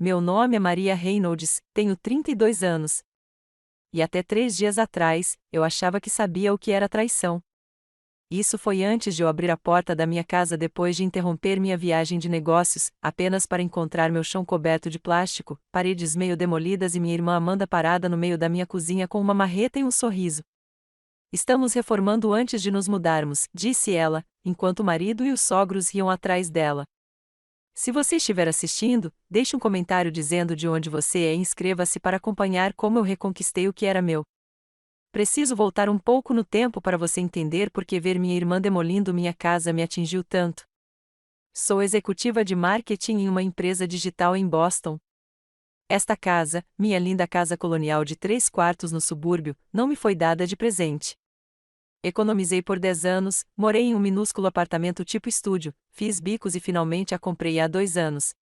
Meu nome é Maria Reynolds, tenho 32 anos. E até 3 dias atrás, eu achava que sabia o que era traição. Isso foi antes de eu abrir a porta da minha casa depois de interromper minha viagem de negócios, apenas para encontrar meu chão coberto de plástico, paredes meio demolidas e minha irmã Amanda parada no meio da minha cozinha com uma marreta e um sorriso. Estamos reformando antes de nos mudarmos, disse ela, enquanto o marido e os sogros riam atrás dela. Se você estiver assistindo, deixe um comentário dizendo de onde você é e inscreva-se para acompanhar como eu reconquistei o que era meu. Preciso voltar um pouco no tempo para você entender por que ver minha irmã demolindo minha casa me atingiu tanto. Sou executiva de marketing em uma empresa digital em Boston. Esta casa, minha linda casa colonial de 3 quartos no subúrbio, não me foi dada de presente. Economizei por 10 anos, morei em um minúsculo apartamento tipo estúdio, fiz bicos e finalmente a comprei há 2 anos.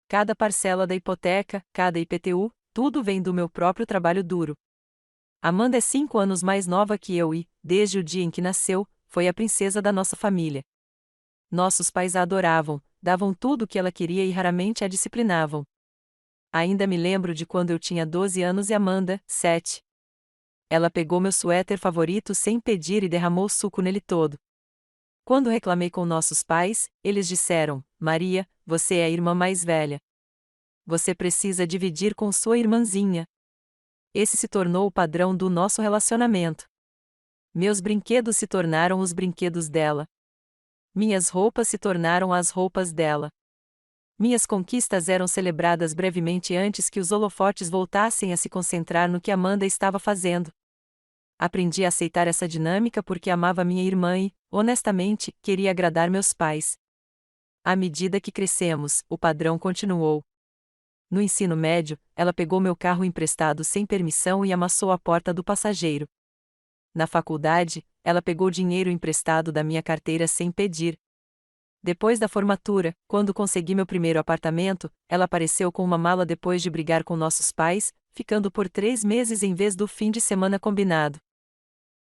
Cada parcela da hipoteca, cada IPTU, tudo vem do meu próprio trabalho duro. Amanda é 5 anos mais nova que eu e, desde o dia em que nasceu, foi a princesa da nossa família. Nossos pais a adoravam, davam tudo o que ela queria e raramente a disciplinavam. Ainda me lembro de quando eu tinha 12 anos e Amanda, 7. Ela pegou meu suéter favorito sem pedir e derramou suco nele todo. Quando reclamei com nossos pais, eles disseram: Maria, você é a irmã mais velha. Você precisa dividir com sua irmãzinha. Esse se tornou o padrão do nosso relacionamento. Meus brinquedos se tornaram os brinquedos dela. Minhas roupas se tornaram as roupas dela. Minhas conquistas eram celebradas brevemente antes que os holofotes voltassem a se concentrar no que Amanda estava fazendo. Aprendi a aceitar essa dinâmica porque amava minha irmã e, honestamente, queria agradar meus pais. À medida que crescemos, o padrão continuou. No ensino médio, ela pegou meu carro emprestado sem permissão e amassou a porta do passageiro. Na faculdade, ela pegou dinheiro emprestado da minha carteira sem pedir. Depois da formatura, quando consegui meu primeiro apartamento, ela apareceu com uma mala depois de brigar com nossos pais, ficando por 3 meses em vez do fim de semana combinado.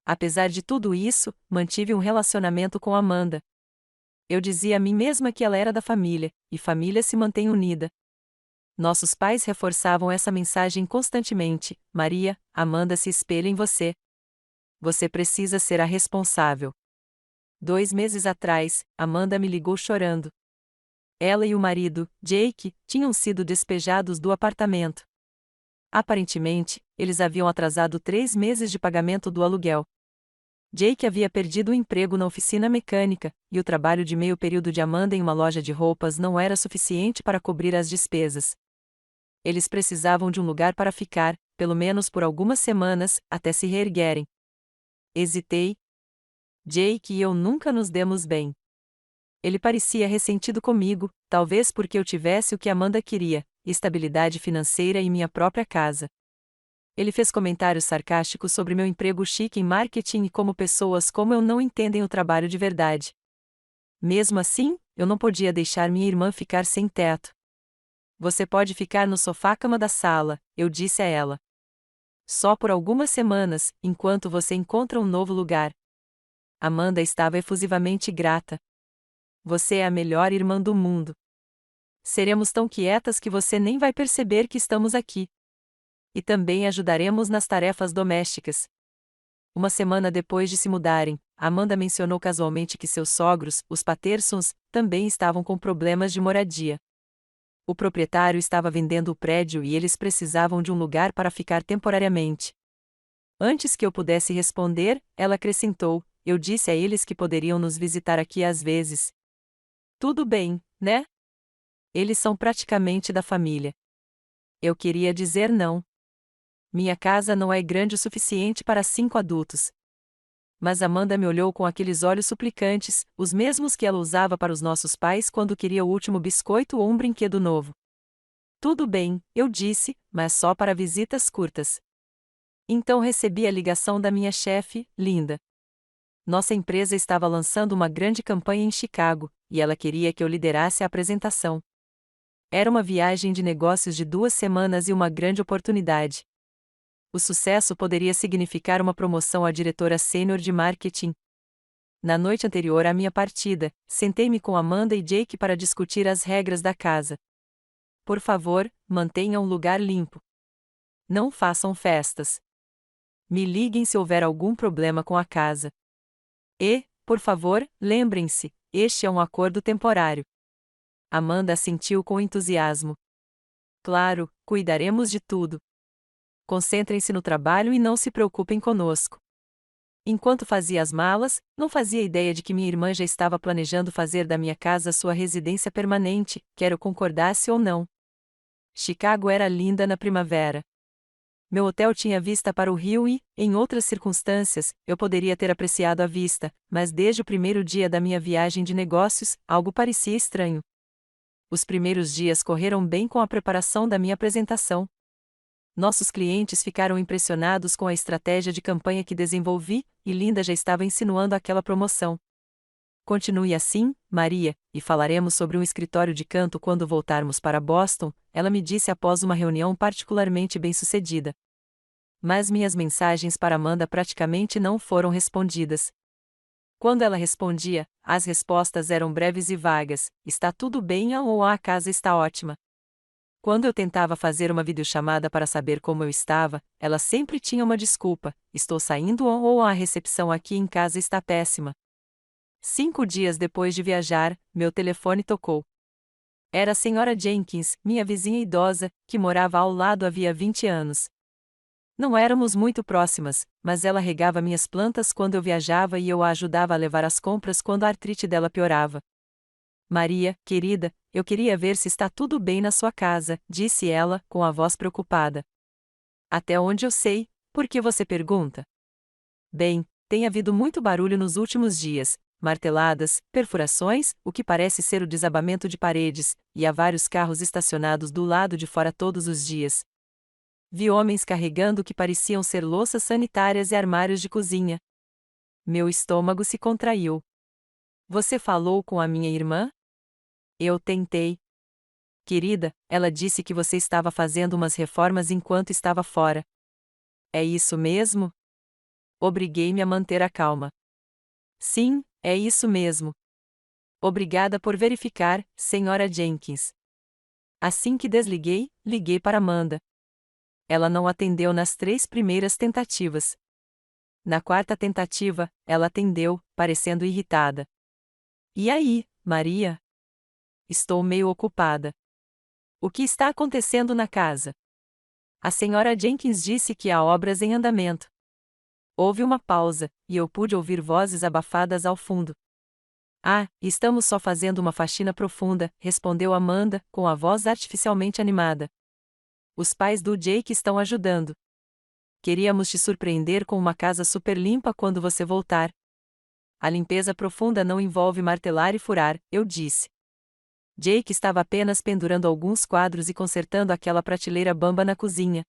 Apesar de tudo isso, mantive um relacionamento com Amanda. Eu dizia a mim mesma que ela era da família, e família se mantém unida. Nossos pais reforçavam essa mensagem constantemente: Maria, Amanda se espelha em você. Você precisa ser a responsável. 2 meses atrás, Amanda me ligou chorando. Ela e o marido, Jake, tinham sido despejados do apartamento. Aparentemente, eles haviam atrasado 3 meses de pagamento do aluguel. Jake havia perdido o emprego na oficina mecânica, e o trabalho de meio período de Amanda em uma loja de roupas não era suficiente para cobrir as despesas. Eles precisavam de um lugar para ficar, pelo menos por algumas semanas, até se reerguerem. Hesitei. Jake e eu nunca nos demos bem. Ele parecia ressentido comigo, talvez porque eu tivesse o que Amanda queria, estabilidade financeira e minha própria casa. Ele fez comentários sarcásticos sobre meu emprego chique em marketing e como pessoas como eu não entendem o trabalho de verdade. Mesmo assim, eu não podia deixar minha irmã ficar sem teto. Você pode ficar no sofá-cama da sala, eu disse a ela. Só por algumas semanas, enquanto você encontra um novo lugar. Amanda estava efusivamente grata. Você é a melhor irmã do mundo. Seremos tão quietas que você nem vai perceber que estamos aqui. E também ajudaremos nas tarefas domésticas. Uma semana depois de se mudarem, Amanda mencionou casualmente que seus sogros, os Pattersons, também estavam com problemas de moradia. O proprietário estava vendendo o prédio e eles precisavam de um lugar para ficar temporariamente. Antes que eu pudesse responder, ela acrescentou: eu disse a eles que poderiam nos visitar aqui às vezes. Tudo bem, né? Eles são praticamente da família. Eu queria dizer não. Minha casa não é grande o suficiente para 5 adultos. Mas Amanda me olhou com aqueles olhos suplicantes, os mesmos que ela usava para os nossos pais quando queria o último biscoito ou um brinquedo novo. Tudo bem, eu disse, mas só para visitas curtas. Então recebi a ligação da minha chefe, Linda. Nossa empresa estava lançando uma grande campanha em Chicago, e ela queria que eu liderasse a apresentação. Era uma viagem de negócios de 2 semanas e uma grande oportunidade. O sucesso poderia significar uma promoção a diretora sênior de marketing. Na noite anterior à minha partida, sentei-me com Amanda e Jake para discutir as regras da casa. por favor, mantenha um lugar limpo. Não façam festas. Me liguem se houver algum problema com a casa. E, por favor, lembrem-se, este é um acordo temporário. Amanda assentiu com entusiasmo. Claro, cuidaremos de tudo. Concentrem-se no trabalho e não se preocupem conosco. Enquanto fazia as malas, não fazia ideia de que minha irmã já estava planejando fazer da minha casa sua residência permanente, quer eu concordasse ou não. Chicago era linda na primavera. Meu hotel tinha vista para o rio e, em outras circunstâncias, eu poderia ter apreciado a vista, mas desde o primeiro dia da minha viagem de negócios, algo parecia estranho. Os primeiros dias correram bem com a preparação da minha apresentação. Nossos clientes ficaram impressionados com a estratégia de campanha que desenvolvi, e Linda já estava insinuando aquela promoção. Continue assim, Maria, e falaremos sobre um escritório de canto quando voltarmos para Boston, ela me disse após uma reunião particularmente bem-sucedida. Mas minhas mensagens para Amanda praticamente não foram respondidas. Quando ela respondia, as respostas eram breves e vagas: está tudo bem ou a casa está ótima. Quando eu tentava fazer uma videochamada para saber como eu estava, ela sempre tinha uma desculpa: estou saindo ou a recepção aqui em casa está péssima. 5 dias depois de viajar, meu telefone tocou. Era a senhora Jenkins, minha vizinha idosa, que morava ao lado havia 20 anos. Não éramos muito próximas, mas ela regava minhas plantas quando eu viajava e eu a ajudava a levar as compras quando a artrite dela piorava. Maria, querida, eu queria ver se está tudo bem na sua casa, disse ela, com a voz preocupada. Até onde eu sei, por que você pergunta? Bem, tem havido muito barulho nos últimos dias, marteladas, perfurações, o que parece ser o desabamento de paredes, e há vários carros estacionados do lado de fora todos os dias. Vi homens carregando o que pareciam ser louças sanitárias e armários de cozinha. Meu estômago se contraiu. Você falou com a minha irmã? Eu tentei. Querida, ela disse que você estava fazendo umas reformas enquanto estava fora. É isso mesmo? Obriguei-me a manter a calma. Sim, é isso mesmo. Obrigada por verificar, senhora Jenkins. Assim que desliguei, liguei para Amanda. Ela não atendeu nas 3 primeiras tentativas. Na 4ª tentativa, ela atendeu, parecendo irritada. E aí, Maria? Estou meio ocupada. O que está acontecendo na casa? A senhora Jenkins disse que há obras em andamento. Houve uma pausa, e eu pude ouvir vozes abafadas ao fundo. Ah, estamos só fazendo uma faxina profunda, respondeu Amanda, com a voz artificialmente animada. Os pais do Jake estão ajudando. Queríamos te surpreender com uma casa super limpa quando você voltar. A limpeza profunda não envolve martelar e furar, eu disse. Jake estava apenas pendurando alguns quadros e consertando aquela prateleira bamba na cozinha.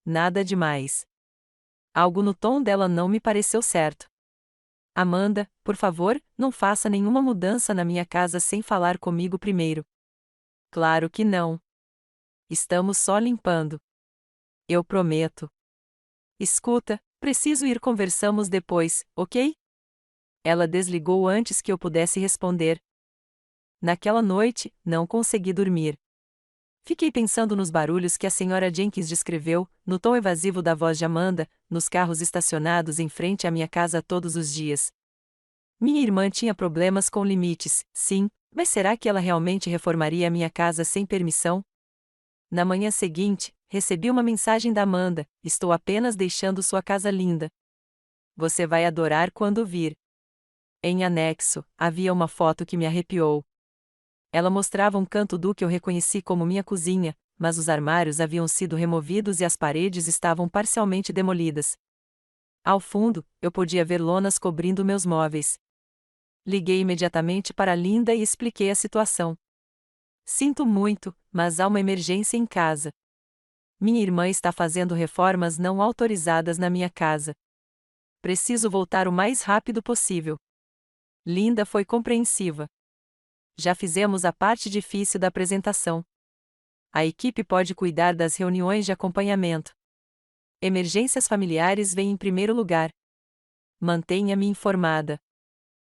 Nada demais. Algo no tom dela não me pareceu certo. Amanda, por favor, não faça nenhuma mudança na minha casa sem falar comigo primeiro. Claro que não. Estamos só limpando. Eu prometo. Escuta, preciso ir, conversamos depois, ok? Ela desligou antes que eu pudesse responder. Naquela noite, não consegui dormir. Fiquei pensando nos barulhos que a senhora Jenkins descreveu, no tom evasivo da voz de Amanda, nos carros estacionados em frente à minha casa todos os dias. Minha irmã tinha problemas com limites, sim, mas será que ela realmente reformaria a minha casa sem permissão? Na manhã seguinte, recebi uma mensagem da Amanda: estou apenas deixando sua casa linda. Você vai adorar quando vir. Em anexo, havia uma foto que me arrepiou. Ela mostrava um canto do que eu reconheci como minha cozinha, mas os armários haviam sido removidos e as paredes estavam parcialmente demolidas. Ao fundo, eu podia ver lonas cobrindo meus móveis. Liguei imediatamente para Linda e expliquei a situação. Sinto muito, mas há uma emergência em casa. Minha irmã está fazendo reformas não autorizadas na minha casa. Preciso voltar o mais rápido possível. Linda foi compreensiva. Já fizemos a parte difícil da apresentação. A equipe pode cuidar das reuniões de acompanhamento. Emergências familiares vêm em primeiro lugar. Mantenha-me informada.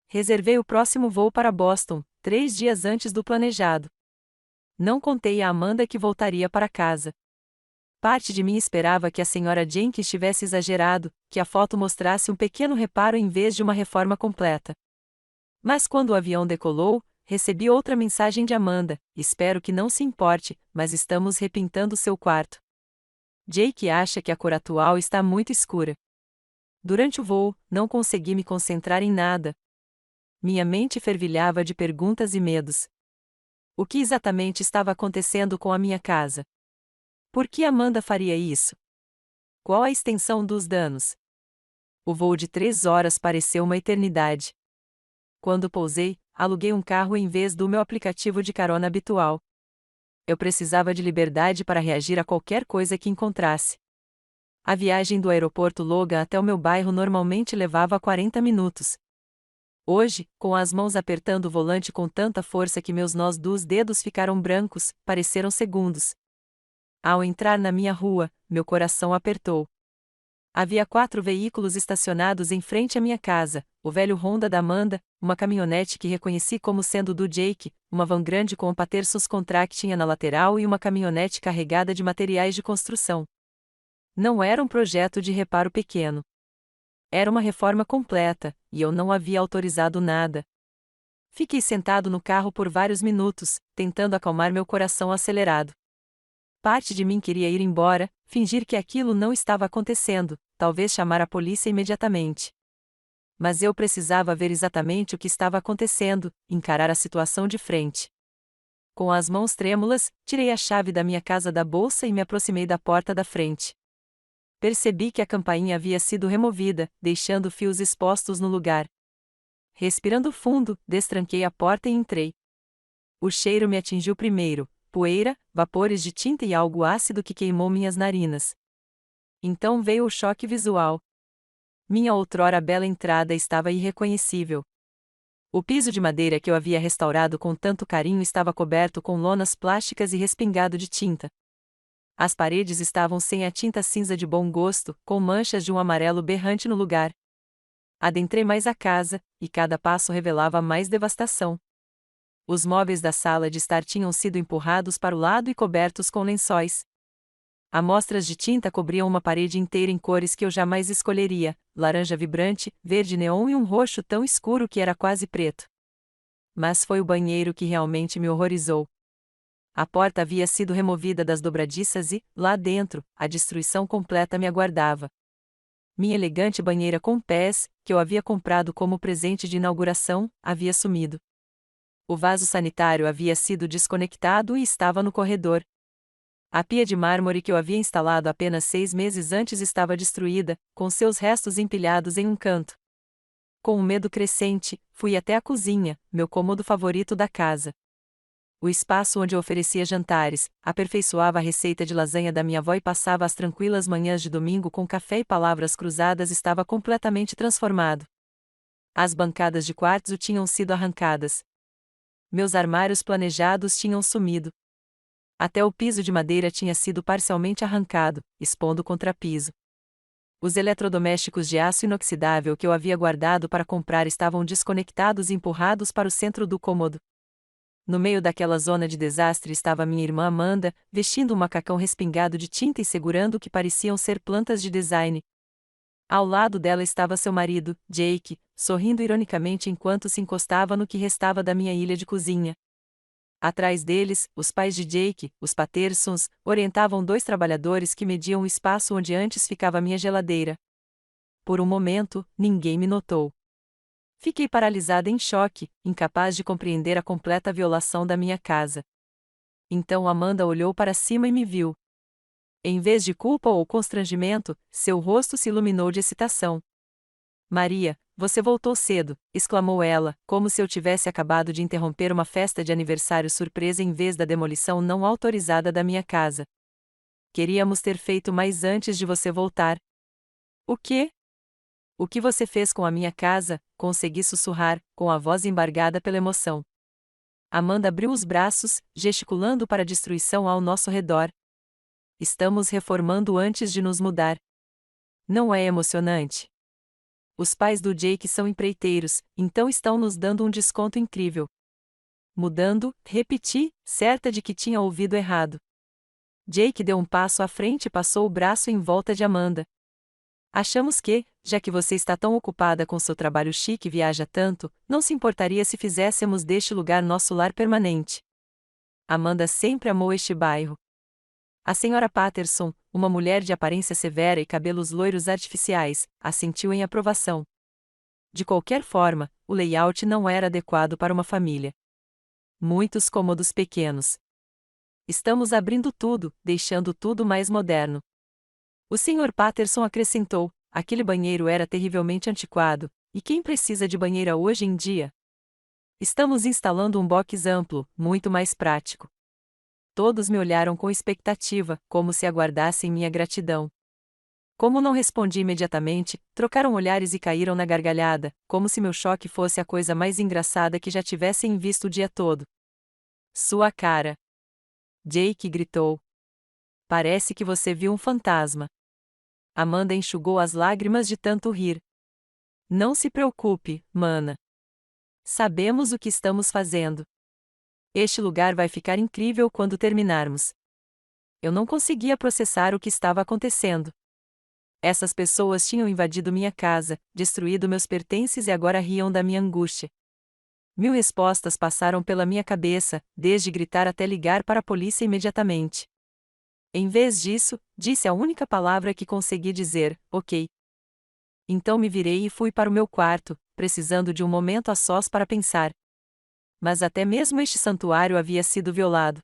Reservei o próximo voo para Boston, 3 dias antes do planejado. Não contei a Amanda que voltaria para casa. Parte de mim esperava que a senhora Jenkins tivesse exagerado, que a foto mostrasse um pequeno reparo em vez de uma reforma completa. Mas quando o avião decolou, recebi outra mensagem de Amanda: espero que não se importe, mas estamos repintando seu quarto. Jake acha que a cor atual está muito escura. Durante o voo, não consegui me concentrar em nada. Minha mente fervilhava de perguntas e medos. O que exatamente estava acontecendo com a minha casa? Por que Amanda faria isso? Qual a extensão dos danos? O voo de 3 horas pareceu uma eternidade. Quando pousei, aluguei um carro em vez do meu aplicativo de carona habitual. Eu precisava de liberdade para reagir a qualquer coisa que encontrasse. A viagem do aeroporto Logan até o meu bairro normalmente levava 40 minutos. Hoje, com as mãos apertando o volante com tanta força que meus nós dos dedos ficaram brancos, pareceram segundos. Ao entrar na minha rua, meu coração apertou. Havia 4 veículos estacionados em frente à minha casa: o velho Honda da Amanda, uma caminhonete que reconheci como sendo do Jake, uma van grande com um Patersons Contracting na lateral e uma caminhonete carregada de materiais de construção. Não era um projeto de reparo pequeno. Era uma reforma completa, e eu não havia autorizado nada. Fiquei sentado no carro por vários minutos, tentando acalmar meu coração acelerado. Parte de mim queria ir embora, fingir que aquilo não estava acontecendo, talvez chamar a polícia imediatamente. Mas eu precisava ver exatamente o que estava acontecendo, encarar a situação de frente. Com as mãos trêmulas, tirei a chave da minha casa da bolsa e me aproximei da porta da frente. Percebi que a campainha havia sido removida, deixando fios expostos no lugar. Respirando fundo, destranquei a porta e entrei. O cheiro me atingiu primeiro: poeira, vapores de tinta e algo ácido que queimou minhas narinas. Então veio o choque visual. Minha outrora bela entrada estava irreconhecível. O piso de madeira que eu havia restaurado com tanto carinho estava coberto com lonas plásticas e respingado de tinta. As paredes estavam sem a tinta cinza de bom gosto, com manchas de um amarelo berrante no lugar. Adentrei mais a casa, e cada passo revelava mais devastação. Os móveis da sala de estar tinham sido empurrados para o lado e cobertos com lençóis. Amostras de tinta cobriam uma parede inteira em cores que eu jamais escolheria: laranja vibrante, verde neon e um roxo tão escuro que era quase preto. Mas foi o banheiro que realmente me horrorizou. A porta havia sido removida das dobradiças e, lá dentro, a destruição completa me aguardava. Minha elegante banheira com pés, que eu havia comprado como presente de inauguração, havia sumido. O vaso sanitário havia sido desconectado e estava no corredor. A pia de mármore que eu havia instalado apenas 6 meses antes estava destruída, com seus restos empilhados em um canto. Com um medo crescente, fui até a cozinha, meu cômodo favorito da casa. O espaço onde eu oferecia jantares, aperfeiçoava a receita de lasanha da minha avó e passava as tranquilas manhãs de domingo com café e palavras cruzadas estava completamente transformado. As bancadas de quartzo tinham sido arrancadas. Meus armários planejados tinham sumido. Até o piso de madeira tinha sido parcialmente arrancado, expondo o contrapiso. Os eletrodomésticos de aço inoxidável que eu havia guardado para comprar estavam desconectados e empurrados para o centro do cômodo. No meio daquela zona de desastre estava minha irmã Amanda, vestindo um macacão respingado de tinta e segurando o que pareciam ser plantas de design. Ao lado dela estava seu marido, Jake, sorrindo ironicamente enquanto se encostava no que restava da minha ilha de cozinha. Atrás deles, os pais de Jake, os Patersons, orientavam 2 trabalhadores que mediam o espaço onde antes ficava minha geladeira. Por um momento, ninguém me notou. Fiquei paralisada em choque, incapaz de compreender a completa violação da minha casa. Então Amanda olhou para cima e me viu. Em vez de culpa ou constrangimento, seu rosto se iluminou de excitação. Maria, você voltou cedo, exclamou ela, como se eu tivesse acabado de interromper uma festa de aniversário surpresa em vez da demolição não autorizada da minha casa. Queríamos ter feito mais antes de você voltar. O quê? O que você fez com a minha casa? Consegui sussurrar, com a voz embargada pela emoção. Amanda abriu os braços, gesticulando para a destruição ao nosso redor. Estamos reformando antes de nos mudar. Não é emocionante? Os pais do Jake são empreiteiros, então estão nos dando um desconto incrível. Mudando, repeti, certa de que tinha ouvido errado. Jake deu um passo à frente e passou o braço em volta de Amanda. Achamos que, já que você está tão ocupada com seu trabalho chique e viaja tanto, não se importaria se fizéssemos deste lugar nosso lar permanente. Amanda sempre amou este bairro. A senhora Patterson, uma mulher de aparência severa e cabelos loiros artificiais, assentiu em aprovação. De qualquer forma, o layout não era adequado para uma família. Muitos cômodos pequenos. Estamos abrindo tudo, deixando tudo mais moderno. O Sr. Patterson acrescentou, aquele banheiro era terrivelmente antiquado, e quem precisa de banheira hoje em dia? Estamos instalando um box amplo, muito mais prático. Todos me olharam com expectativa, como se aguardassem minha gratidão. Como não respondi imediatamente, trocaram olhares e caíram na gargalhada, como se meu choque fosse a coisa mais engraçada que já tivessem visto o dia todo. Sua cara! Jake gritou. Parece que você viu um fantasma. Amanda enxugou as lágrimas de tanto rir. Não se preocupe, mana. Sabemos o que estamos fazendo. Este lugar vai ficar incrível quando terminarmos. Eu não conseguia processar o que estava acontecendo. Essas pessoas tinham invadido minha casa, destruído meus pertences e agora riam da minha angústia. 1000 respostas passaram pela minha cabeça, desde gritar até ligar para a polícia imediatamente. Em vez disso, disse a única palavra que consegui dizer, ok. Então me virei e fui para o meu quarto, precisando de um momento a sós para pensar. Mas até mesmo este santuário havia sido violado.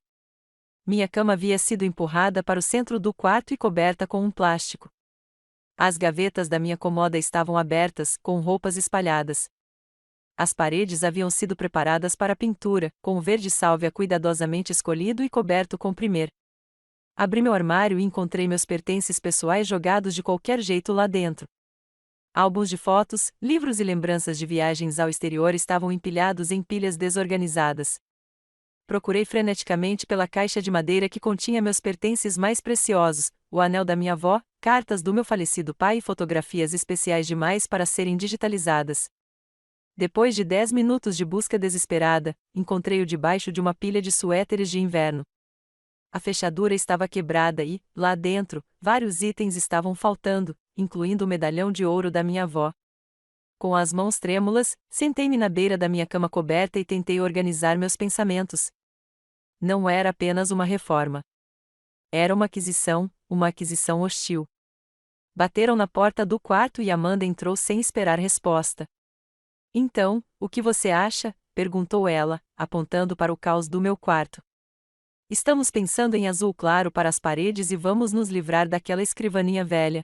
Minha cama havia sido empurrada para o centro do quarto e coberta com um plástico. As gavetas da minha cômoda estavam abertas, com roupas espalhadas. As paredes haviam sido preparadas para pintura, com o verde sálvia cuidadosamente escolhido e coberto com primer. Abri meu armário e encontrei meus pertences pessoais jogados de qualquer jeito lá dentro. Álbuns de fotos, livros e lembranças de viagens ao exterior estavam empilhados em pilhas desorganizadas. Procurei freneticamente pela caixa de madeira que continha meus pertences mais preciosos, o anel da minha avó, cartas do meu falecido pai e fotografias especiais demais para serem digitalizadas. Depois de 10 minutos de busca desesperada, encontrei-o debaixo de uma pilha de suéteres de inverno. A fechadura estava quebrada e, lá dentro, vários itens estavam faltando, incluindo o medalhão de ouro da minha avó. Com as mãos trêmulas, sentei-me na beira da minha cama coberta e tentei organizar meus pensamentos. Não era apenas uma reforma. Era uma aquisição hostil. Bateram na porta do quarto e Amanda entrou sem esperar resposta. Então, o que você acha? Perguntou ela, apontando para o caos do meu quarto. Estamos pensando em azul claro para as paredes e vamos nos livrar daquela escrivaninha velha.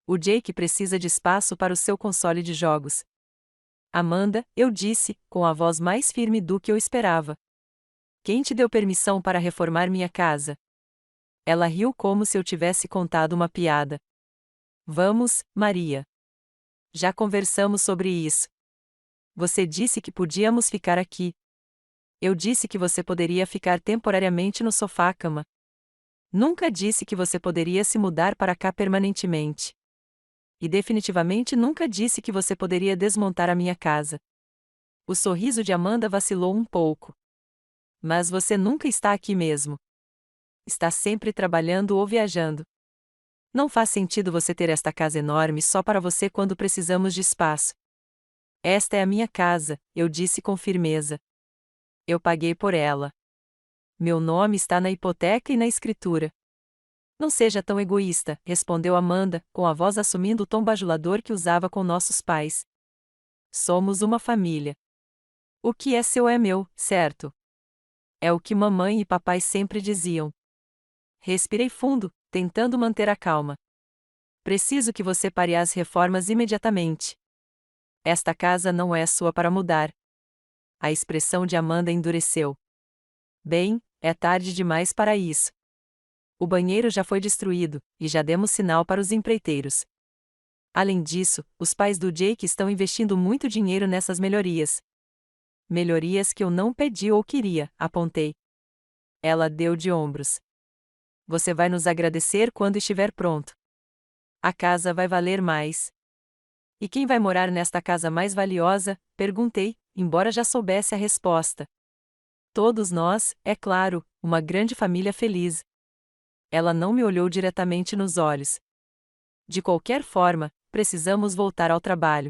O Jake precisa de espaço para o seu console de jogos. Amanda, eu disse, com a voz mais firme do que eu esperava. Quem te deu permissão para reformar minha casa? Ela riu como se eu tivesse contado uma piada. Vamos, Maria. Já conversamos sobre isso. Você disse que podíamos ficar aqui. Eu disse que você poderia ficar temporariamente no sofá-cama. Nunca disse que você poderia se mudar para cá permanentemente. E definitivamente nunca disse que você poderia desmontar a minha casa. O sorriso de Amanda vacilou um pouco. Mas você nunca está aqui mesmo. Está sempre trabalhando ou viajando. Não faz sentido você ter esta casa enorme só para você quando precisamos de espaço. Esta é a minha casa, eu disse com firmeza. Eu paguei por ela. Meu nome está na hipoteca e na escritura. Não seja tão egoísta, respondeu Amanda, com a voz assumindo o tom bajulador que usava com nossos pais. Somos uma família. O que é seu é meu, certo? É o que mamãe e papai sempre diziam. Respirei fundo, tentando manter a calma. Preciso que você pare as reformas imediatamente. Esta casa não é sua para mudar. A expressão de Amanda endureceu. Bem, é tarde demais para isso. O banheiro já foi destruído, e já demos sinal para os empreiteiros. Além disso, os pais do Jake estão investindo muito dinheiro nessas melhorias. Melhorias que eu não pedi ou queria, apontei. Ela deu de ombros. Você vai nos agradecer quando estiver pronto. A casa vai valer mais. E quem vai morar nesta casa mais valiosa? Perguntei, embora já soubesse a resposta. Todos nós, é claro, uma grande família feliz. Ela não me olhou diretamente nos olhos. De qualquer forma, precisamos voltar ao trabalho.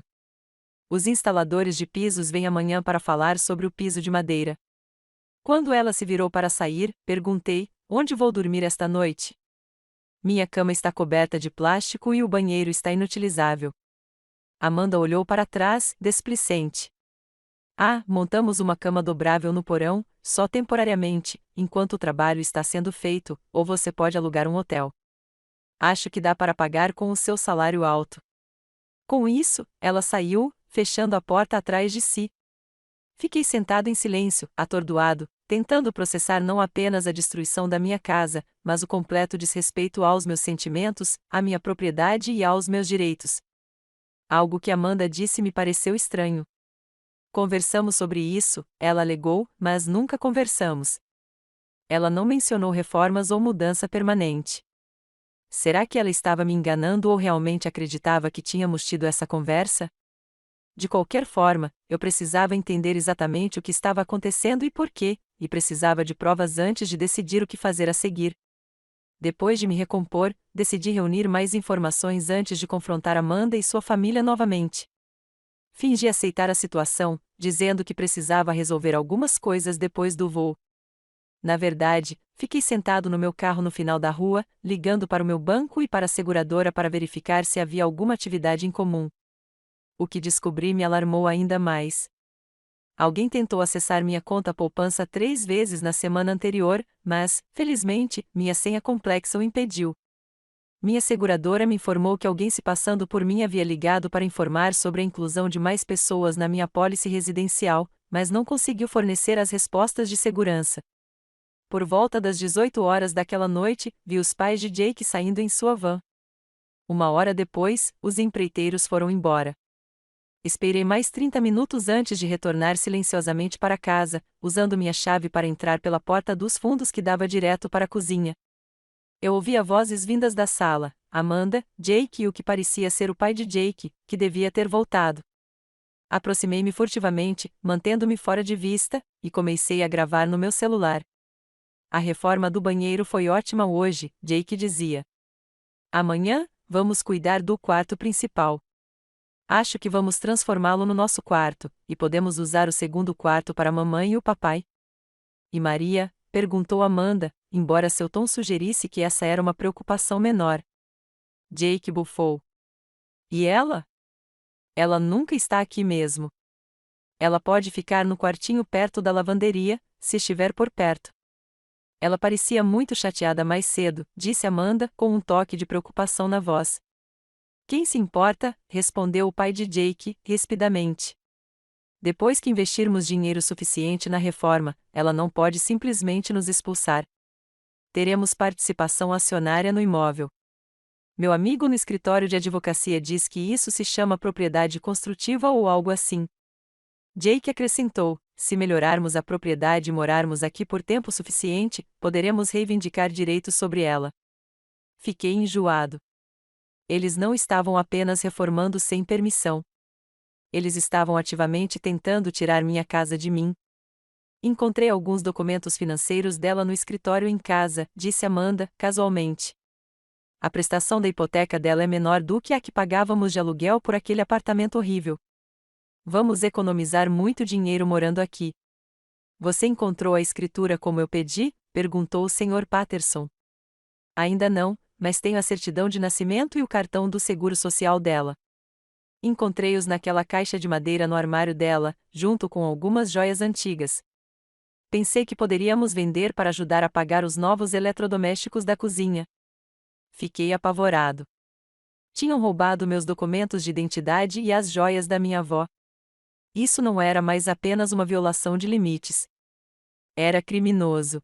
Os instaladores de pisos vêm amanhã para falar sobre o piso de madeira. Quando ela se virou para sair, perguntei: onde vou dormir esta noite? Minha cama está coberta de plástico e o banheiro está inutilizável. Amanda olhou para trás, displicente. Ah, montamos uma cama dobrável no porão, só temporariamente, enquanto o trabalho está sendo feito, ou você pode alugar um hotel. Acho que dá para pagar com o seu salário alto. Com isso, ela saiu, fechando a porta atrás de si. Fiquei sentado em silêncio, atordoado, tentando processar não apenas a destruição da minha casa, mas o completo desrespeito aos meus sentimentos, à minha propriedade e aos meus direitos. Algo que Amanda disse me pareceu estranho. Conversamos sobre isso, ela alegou, mas nunca conversamos. Ela não mencionou reformas ou mudança permanente. Será que ela estava me enganando ou realmente acreditava que tínhamos tido essa conversa? De qualquer forma, eu precisava entender exatamente o que estava acontecendo e por quê, e precisava de provas antes de decidir o que fazer a seguir. Depois de me recompor, decidi reunir mais informações antes de confrontar Amanda e sua família novamente. Fingi aceitar a situação, dizendo que precisava resolver algumas coisas depois do voo. Na verdade, fiquei sentado no meu carro no final da rua, ligando para o meu banco e para a seguradora para verificar se havia alguma atividade em comum. O que descobri me alarmou ainda mais. Alguém tentou acessar minha conta poupança 3 vezes na semana anterior, mas, felizmente, minha senha complexa o impediu. Minha seguradora me informou que alguém se passando por mim havia ligado para informar sobre a inclusão de mais pessoas na minha pólice residencial, mas não conseguiu fornecer as respostas de segurança. Por volta das 18 horas daquela noite, vi os pais de Jake saindo em sua van. 1 hora depois, os empreiteiros foram embora. Esperei mais 30 minutos antes de retornar silenciosamente para casa, usando minha chave para entrar pela porta dos fundos que dava direto para a cozinha. Eu ouvia vozes vindas da sala, Amanda, Jake e o que parecia ser o pai de Jake, que devia ter voltado. Aproximei-me furtivamente, mantendo-me fora de vista, e comecei a gravar no meu celular. A reforma do banheiro foi ótima hoje, Jake dizia. Amanhã, vamos cuidar do quarto principal. Acho que vamos transformá-lo no nosso quarto, e podemos usar o segundo quarto para a mamãe e o papai. E Maria? Perguntou Amanda, embora seu tom sugerisse que essa era uma preocupação menor. Jake bufou. E ela? Ela nunca está aqui mesmo. Ela pode ficar no quartinho perto da lavanderia, se estiver por perto. Ela parecia muito chateada mais cedo, disse Amanda, com um toque de preocupação na voz. Quem se importa? Respondeu o pai de Jake, rispidamente. Depois que investirmos dinheiro suficiente na reforma, ela não pode simplesmente nos expulsar. Teremos participação acionária no imóvel. Meu amigo no escritório de advocacia diz que isso se chama propriedade construtiva ou algo assim. Jake acrescentou: se melhorarmos a propriedade e morarmos aqui por tempo suficiente, poderemos reivindicar direitos sobre ela. Fiquei enjoado. Eles não estavam apenas reformando sem permissão. Eles estavam ativamente tentando tirar minha casa de mim. Encontrei alguns documentos financeiros dela no escritório em casa, disse Amanda, casualmente. A prestação da hipoteca dela é menor do que a que pagávamos de aluguel por aquele apartamento horrível. Vamos economizar muito dinheiro morando aqui. Você encontrou a escritura como eu pedi? Perguntou o Sr. Patterson. Ainda não, mas tenho a certidão de nascimento e o cartão do seguro social dela. Encontrei-os naquela caixa de madeira no armário dela, junto com algumas joias antigas. Pensei que poderíamos vender para ajudar a pagar os novos eletrodomésticos da cozinha. Fiquei apavorado. Tinham roubado meus documentos de identidade e as joias da minha avó. Isso não era mais apenas uma violação de limites. Era criminoso.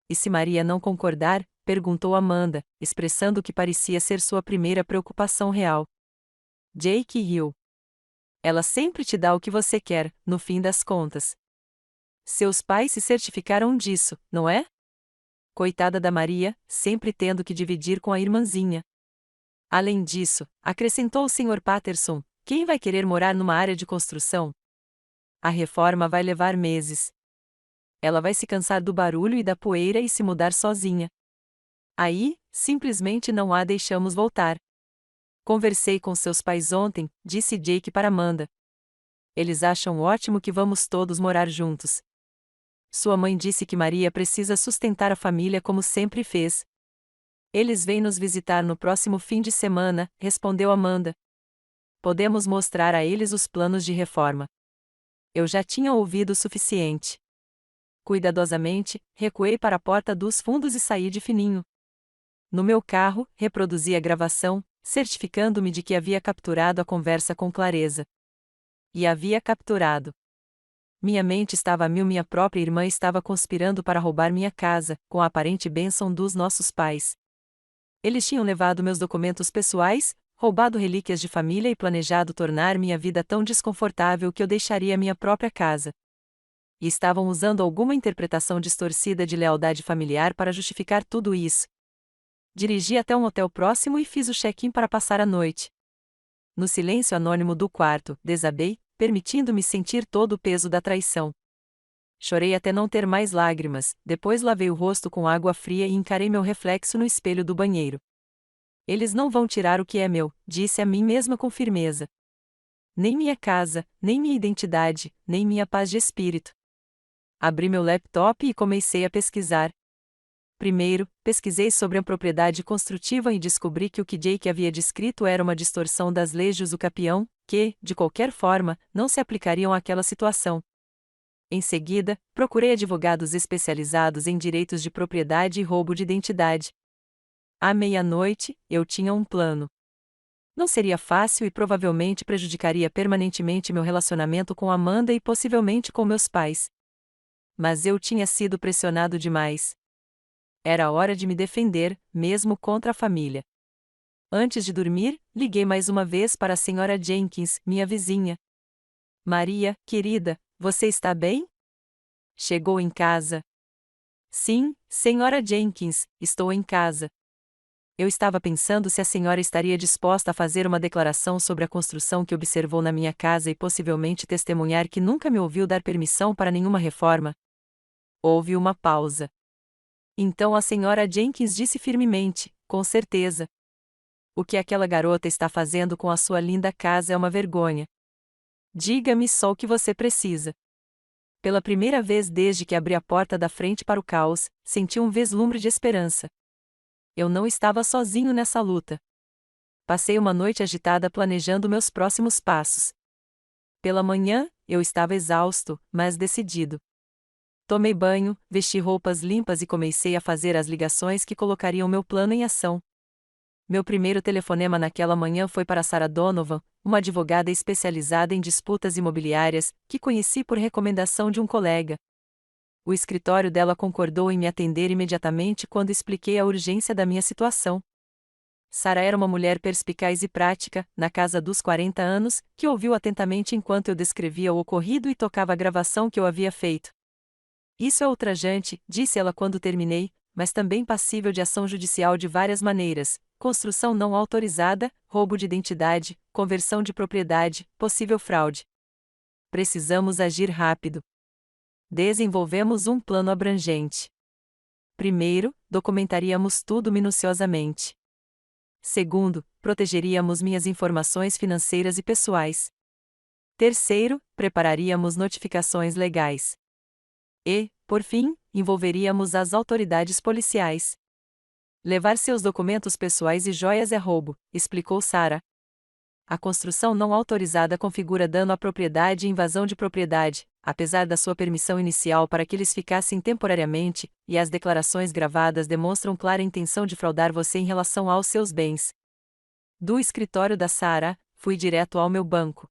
E se Maria não concordar? Perguntou Amanda, expressando o que parecia ser sua primeira preocupação real. Jake riu. Ela sempre te dá o que você quer, no fim das contas. Seus pais se certificaram disso, não é? Coitada da Maria, sempre tendo que dividir com a irmãzinha. Além disso, acrescentou o Sr. Patterson, quem vai querer morar numa área de construção? A reforma vai levar meses. Ela vai se cansar do barulho e da poeira e se mudar sozinha. Aí, simplesmente não a deixamos voltar. Conversei com seus pais ontem, disse Jake para Amanda. Eles acham ótimo que vamos todos morar juntos. Sua mãe disse que Maria precisa sustentar a família como sempre fez. Eles vêm nos visitar no próximo fim de semana, respondeu Amanda. Podemos mostrar a eles os planos de reforma. Eu já tinha ouvido o suficiente. Cuidadosamente, recuei para a porta dos fundos e saí de fininho. No meu carro, reproduzi a gravação, certificando-me de que havia capturado a conversa com clareza. E havia capturado. Minha mente estava a mil. Minha própria irmã estava conspirando para roubar minha casa, com a aparente bênção dos nossos pais. Eles tinham levado meus documentos pessoais, roubado relíquias de família e planejado tornar minha vida tão desconfortável que eu deixaria minha própria casa. E estavam usando alguma interpretação distorcida de lealdade familiar para justificar tudo isso. Dirigi até um hotel próximo e fiz o check-in para passar a noite. No silêncio anônimo do quarto, desabei, permitindo-me sentir todo o peso da traição. Chorei até não ter mais lágrimas, depois lavei o rosto com água fria e encarei meu reflexo no espelho do banheiro. Eles não vão tirar o que é meu, disse a mim mesma com firmeza. Nem minha casa, nem minha identidade, nem minha paz de espírito. Abri meu laptop e comecei a pesquisar. Primeiro, pesquisei sobre a propriedade construtiva e descobri que o que Jake havia descrito era uma distorção das leis de usucapião, que, de qualquer forma, não se aplicariam àquela situação. Em seguida, procurei advogados especializados em direitos de propriedade e roubo de identidade. À meia-noite, eu tinha um plano. Não seria fácil e provavelmente prejudicaria permanentemente meu relacionamento com Amanda e possivelmente com meus pais. Mas eu tinha sido pressionado demais. Era hora de me defender, mesmo contra a família. Antes de dormir, liguei mais uma vez para a Sra. Jenkins, minha vizinha. Maria, querida, você está bem? Chegou em casa? Sim, Sra. Jenkins, estou em casa. Eu estava pensando se a senhora estaria disposta a fazer uma declaração sobre a construção que observou na minha casa e possivelmente testemunhar que nunca me ouviu dar permissão para nenhuma reforma. Houve uma pausa. Então a Sra. Jenkins disse firmemente, com certeza. O que aquela garota está fazendo com a sua linda casa é uma vergonha. Diga-me só o que você precisa. Pela primeira vez desde que abri a porta da frente para o caos, senti um vislumbre de esperança. Eu não estava sozinho nessa luta. Passei uma noite agitada planejando meus próximos passos. Pela manhã, eu estava exausto, mas decidido. Tomei banho, vesti roupas limpas e comecei a fazer as ligações que colocariam meu plano em ação. Meu primeiro telefonema naquela manhã foi para Sarah Donovan, uma advogada especializada em disputas imobiliárias, que conheci por recomendação de um colega. O escritório dela concordou em me atender imediatamente quando expliquei a urgência da minha situação. Sarah era uma mulher perspicaz e prática, na casa dos 40 anos, que ouviu atentamente enquanto eu descrevia o ocorrido e tocava a gravação que eu havia feito. Isso é ultrajante, disse ela quando terminei, mas também passível de ação judicial de várias maneiras: construção não autorizada, roubo de identidade, conversão de propriedade, possível fraude. Precisamos agir rápido. Desenvolvemos um plano abrangente. Primeiro, documentaríamos tudo minuciosamente. Segundo, protegeríamos minhas informações financeiras e pessoais. Terceiro, prepararíamos notificações legais. E, por fim, envolveríamos as autoridades policiais. Levar seus documentos pessoais e joias é roubo, explicou Sarah. A construção não autorizada configura dano à propriedade e invasão de propriedade, apesar da sua permissão inicial para que eles ficassem temporariamente, e as declarações gravadas demonstram clara intenção de fraudar você em relação aos seus bens. Do escritório da Sarah, fui direto ao meu banco.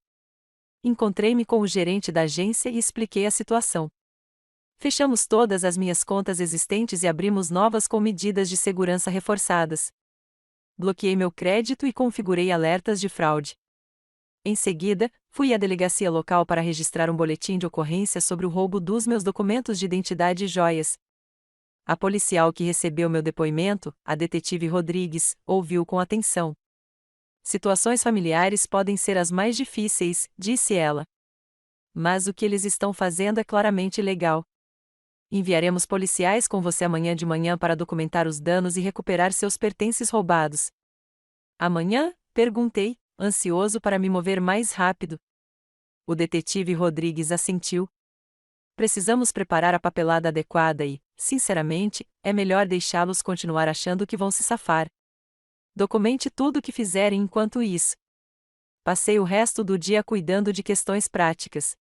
Encontrei-me com o gerente da agência e expliquei a situação. Fechamos todas as minhas contas existentes e abrimos novas com medidas de segurança reforçadas. Bloqueei meu crédito e configurei alertas de fraude. Em seguida, fui à delegacia local para registrar um boletim de ocorrência sobre o roubo dos meus documentos de identidade e joias. A policial que recebeu meu depoimento, a detetive Rodrigues, ouviu com atenção. Situações familiares podem ser as mais difíceis, disse ela. Mas o que eles estão fazendo é claramente ilegal. Enviaremos policiais com você amanhã de manhã para documentar os danos e recuperar seus pertences roubados. Amanhã? Perguntei, ansioso para me mover mais rápido. O detetive Rodrigues assentiu. Precisamos preparar a papelada adequada e, sinceramente, é melhor deixá-los continuar achando que vão se safar. Documente tudo o que fizerem enquanto isso. Passei o resto do dia cuidando de questões práticas.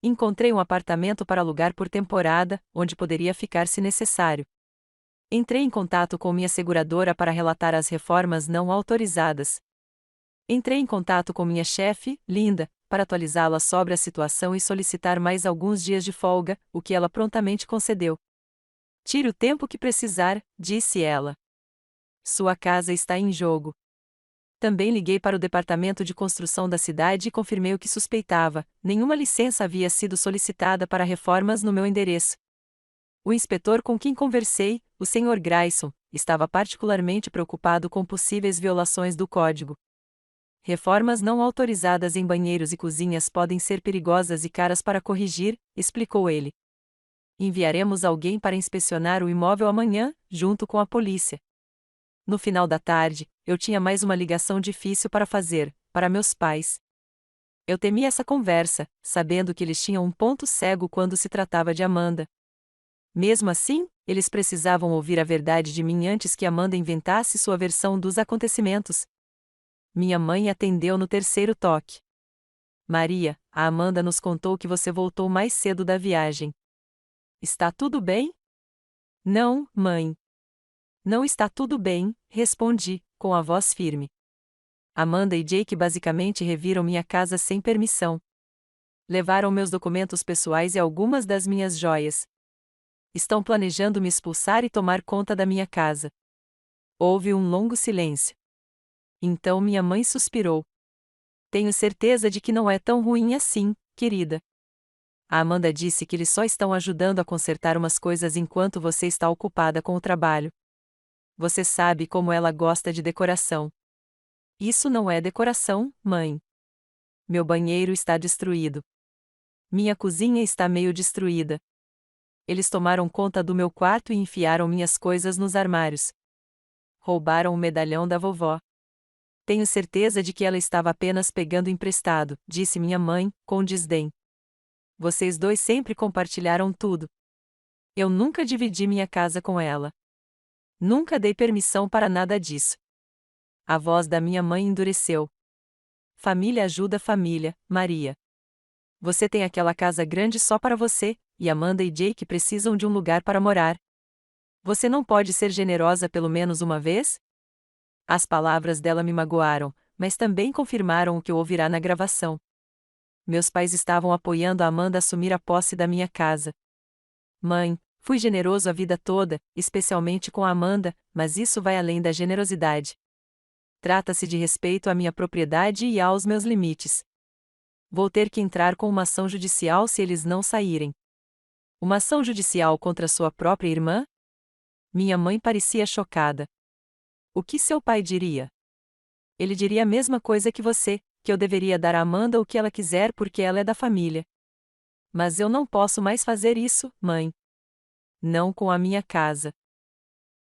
Encontrei um apartamento para alugar por temporada, onde poderia ficar se necessário. Entrei em contato com minha seguradora para relatar as reformas não autorizadas. Entrei em contato com minha chefe, Linda, para atualizá-la sobre a situação e solicitar mais alguns dias de folga, o que ela prontamente concedeu. Tire o tempo que precisar, disse ela. Sua casa está em jogo. Também liguei para o departamento de construção da cidade e confirmei o que suspeitava: nenhuma licença havia sido solicitada para reformas no meu endereço. O inspetor com quem conversei, o Sr. Grayson, estava particularmente preocupado com possíveis violações do código. Reformas não autorizadas em banheiros e cozinhas podem ser perigosas e caras para corrigir, explicou ele. Enviaremos alguém para inspecionar o imóvel amanhã, junto com a polícia. No final da tarde, eu tinha mais uma ligação difícil para fazer, para meus pais. Eu temi essa conversa, sabendo que eles tinham um ponto cego quando se tratava de Amanda. Mesmo assim, eles precisavam ouvir a verdade de mim antes que Amanda inventasse sua versão dos acontecimentos. Minha mãe atendeu no terceiro toque. Maria, a Amanda nos contou que você voltou mais cedo da viagem. Está tudo bem? Não, mãe. Não está tudo bem, respondi, com a voz firme. Amanda e Jake basicamente reviram minha casa sem permissão. Levaram meus documentos pessoais e algumas das minhas joias. Estão planejando me expulsar e tomar conta da minha casa. Houve um longo silêncio. Então minha mãe suspirou. Tenho certeza de que não é tão ruim assim, querida. A Amanda disse que eles só estão ajudando a consertar umas coisas enquanto você está ocupada com o trabalho. Você sabe como ela gosta de decoração. Isso não é decoração, mãe. Meu banheiro está destruído. Minha cozinha está meio destruída. Eles tomaram conta do meu quarto e enfiaram minhas coisas nos armários. Roubaram o medalhão da vovó. Tenho certeza de que ela estava apenas pegando emprestado, disse minha mãe, com desdém. Vocês dois sempre compartilharam tudo. Eu nunca dividi minha casa com ela. Nunca dei permissão para nada disso. A voz da minha mãe endureceu. Família ajuda família, Maria. Você tem aquela casa grande só para você, e Amanda e Jake precisam de um lugar para morar. Você não pode ser generosa pelo menos uma vez? As palavras dela me magoaram, mas também confirmaram o que eu ouvirá na gravação. Meus pais estavam apoiando a Amanda a assumir a posse da minha casa. Mãe, fui generoso a vida toda, especialmente com a Amanda, mas isso vai além da generosidade. Trata-se de respeito à minha propriedade e aos meus limites. Vou ter que entrar com uma ação judicial se eles não saírem. Uma ação judicial contra sua própria irmã? Minha mãe parecia chocada. O que seu pai diria? Ele diria a mesma coisa que você, que eu deveria dar a Amanda o que ela quiser porque ela é da família. Mas eu não posso mais fazer isso, mãe. Não com a minha casa.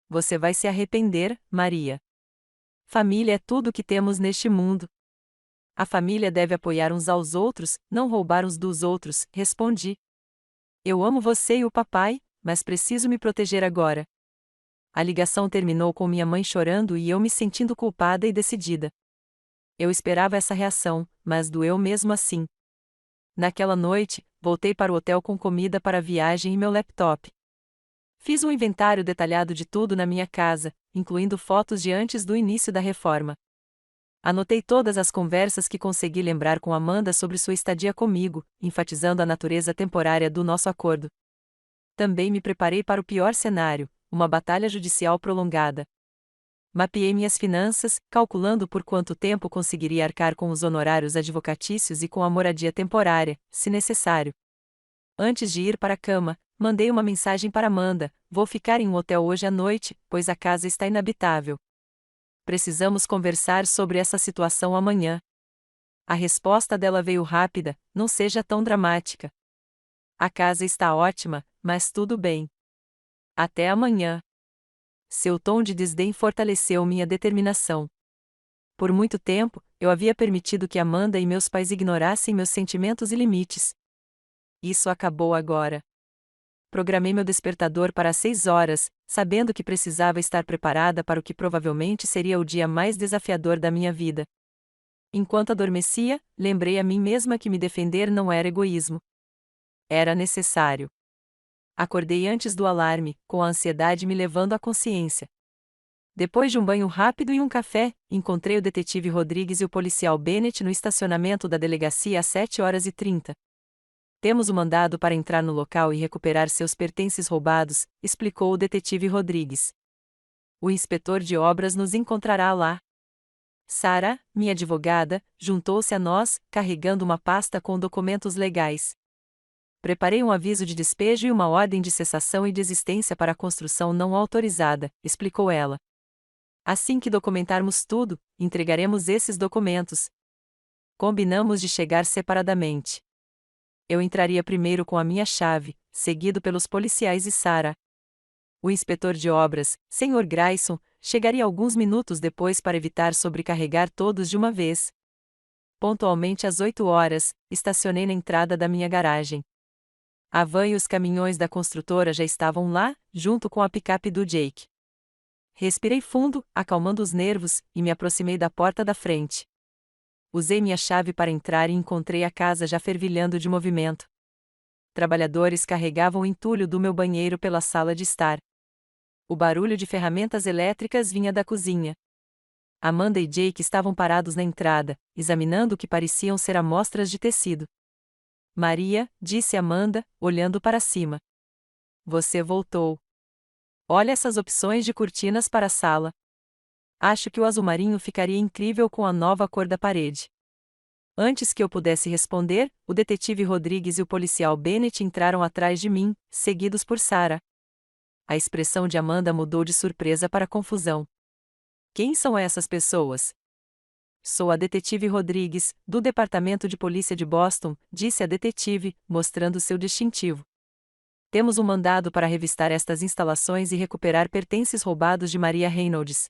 Você vai se arrepender, Maria. Família é tudo o que temos neste mundo. A família deve apoiar uns aos outros, não roubar uns dos outros, respondi. Eu amo você e o papai, mas preciso me proteger agora. A ligação terminou com minha mãe chorando e eu me sentindo culpada e decidida. Eu esperava essa reação, mas doeu mesmo assim. Naquela noite, voltei para o hotel com comida para a viagem e meu laptop. Fiz um inventário detalhado de tudo na minha casa, incluindo fotos de antes do início da reforma. Anotei todas as conversas que consegui lembrar com Amanda sobre sua estadia comigo, enfatizando a natureza temporária do nosso acordo. Também me preparei para o pior cenário, uma batalha judicial prolongada. Mapeei minhas finanças, calculando por quanto tempo conseguiria arcar com os honorários advocatícios e com a moradia temporária, se necessário. Antes de ir para a cama, mandei uma mensagem para Amanda: vou ficar em um hotel hoje à noite, pois a casa está inabitável. Precisamos conversar sobre essa situação amanhã. A resposta dela veio rápida: não seja tão dramática. A casa está ótima, Mas tudo bem. Até amanhã. Seu tom de desdém fortaleceu minha determinação. Por muito tempo, eu havia permitido que Amanda e meus pais ignorassem meus sentimentos e limites. Isso acabou agora. Programei meu despertador para as 6 horas, sabendo que precisava estar preparada para o que provavelmente seria o dia mais desafiador da minha vida. Enquanto adormecia, lembrei a mim mesma que me defender não era egoísmo. Era necessário. Acordei antes do alarme, com a ansiedade me levando à consciência. Depois de um banho rápido e um café, encontrei o detetive Rodrigues e o policial Bennett no estacionamento da delegacia às 7h30. Temos o mandado para entrar no local e recuperar seus pertences roubados, explicou o detetive Rodrigues. O inspetor de obras nos encontrará lá. Sara, minha advogada, juntou-se a nós, carregando uma pasta com documentos legais. Preparei um aviso de despejo e uma ordem de cessação e desistência para a construção não autorizada, explicou ela. Assim que documentarmos tudo, entregaremos esses documentos. Combinamos de chegar separadamente. Eu entraria primeiro com a minha chave, seguido pelos policiais e Sara. O inspetor de obras, Sr. Grayson, chegaria alguns minutos depois para evitar sobrecarregar todos de uma vez. Pontualmente às 8 horas, estacionei na entrada da minha garagem. A van e os caminhões da construtora já estavam lá, junto com a picape do Jake. Respirei fundo, acalmando os nervos, e me aproximei da porta da frente. Usei minha chave para entrar e encontrei a casa já fervilhando de movimento. Trabalhadores carregavam o entulho do meu banheiro pela sala de estar. O barulho de ferramentas elétricas vinha da cozinha. Amanda e Jake estavam parados na entrada, examinando o que pareciam ser amostras de tecido. Maria, disse Amanda, olhando para cima. Você voltou. Olha essas opções de cortinas para a sala. Acho que o azul marinho ficaria incrível com a nova cor da parede. Antes que eu pudesse responder, o detetive Rodrigues e o policial Bennett entraram atrás de mim, seguidos por Sara. A expressão de Amanda mudou de surpresa para confusão. Quem são essas pessoas? Sou a detetive Rodrigues, do Departamento de Polícia de Boston, disse a detetive, mostrando seu distintivo. Temos um mandado para revistar estas instalações e recuperar pertences roubados de Maria Reynolds.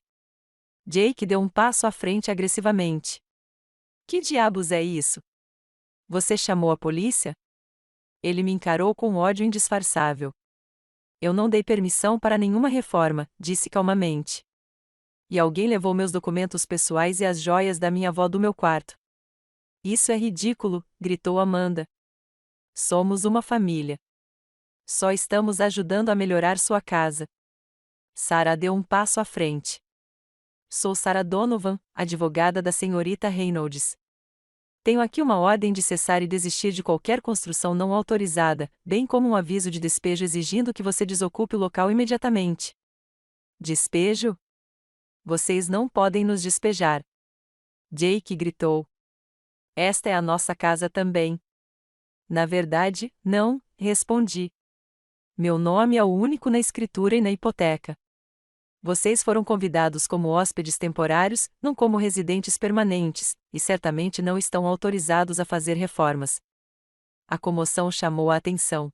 Jake deu um passo à frente agressivamente. Que diabos é isso? Você chamou a polícia? Ele me encarou com ódio indisfarçável. Eu não dei permissão para nenhuma reforma, disse calmamente. E alguém levou meus documentos pessoais e as joias da minha avó do meu quarto. Isso é ridículo, gritou Amanda. Somos uma família. Só estamos ajudando a melhorar sua casa. Sara deu um passo à frente. Sou Sara Donovan, advogada da senhorita Reynolds. Tenho aqui uma ordem de cessar e desistir de qualquer construção não autorizada, bem como um aviso de despejo exigindo que você desocupe o local imediatamente. Despejo? Vocês não podem nos despejar. Jake gritou. Esta é a nossa casa também. Na verdade, não, respondi. Meu nome é o único na escritura e na hipoteca. Vocês foram convidados como hóspedes temporários, não como residentes permanentes, e certamente não estão autorizados a fazer reformas. A comoção chamou a atenção.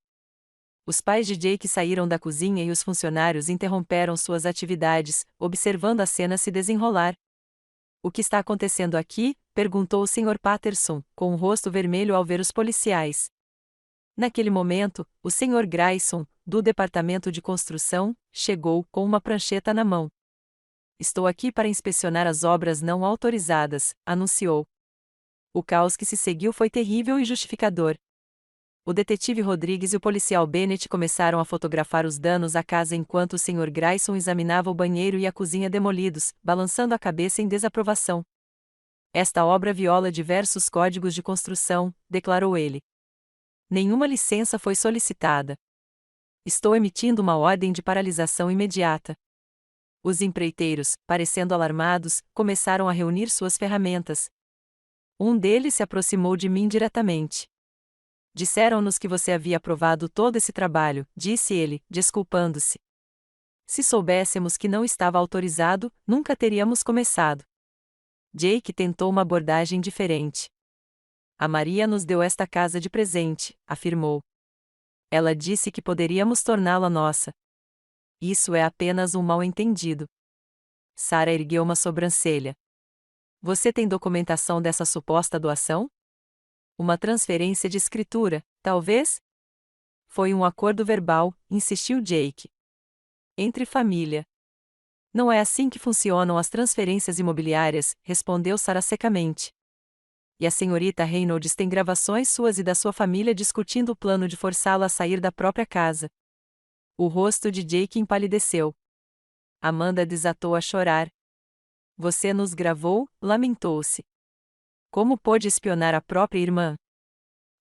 Os pais de Jake saíram da cozinha e os funcionários interromperam suas atividades, observando a cena se desenrolar. O que está acontecendo aqui? Perguntou o Sr. Patterson, com o rosto vermelho ao ver os policiais. Naquele momento, o Sr. Grayson, do Departamento de Construção, chegou, com uma prancheta na mão. Estou aqui para inspecionar as obras não autorizadas, anunciou. O caos que se seguiu foi terrível e justificador. O detetive Rodrigues e o policial Bennett começaram a fotografar os danos à casa enquanto o Sr. Grayson examinava o banheiro e a cozinha demolidos, balançando a cabeça em desaprovação. Esta obra viola diversos códigos de construção, declarou ele. Nenhuma licença foi solicitada. Estou emitindo uma ordem de paralisação imediata. Os empreiteiros, parecendo alarmados, começaram a reunir suas ferramentas. Um deles se aproximou de mim diretamente. Disseram-nos que você havia aprovado todo esse trabalho, disse ele, desculpando-se. Se soubéssemos que não estava autorizado, nunca teríamos começado. Jake tentou uma abordagem diferente. A Maria nos deu esta casa de presente, afirmou. Ela disse que poderíamos torná-la nossa. Isso é apenas um mal-entendido. Sara ergueu uma sobrancelha. Você tem documentação dessa suposta doação? Uma transferência de escritura, talvez? Foi um acordo verbal, insistiu Jake. Entre família. Não é assim que funcionam as transferências imobiliárias, respondeu Sara secamente. E a senhorita Reynolds tem gravações suas e da sua família discutindo o plano de forçá-la a sair da própria casa. O rosto de Jake empalideceu. Amanda desatou a chorar. Você nos gravou, lamentou-se. Como pôde espionar a própria irmã?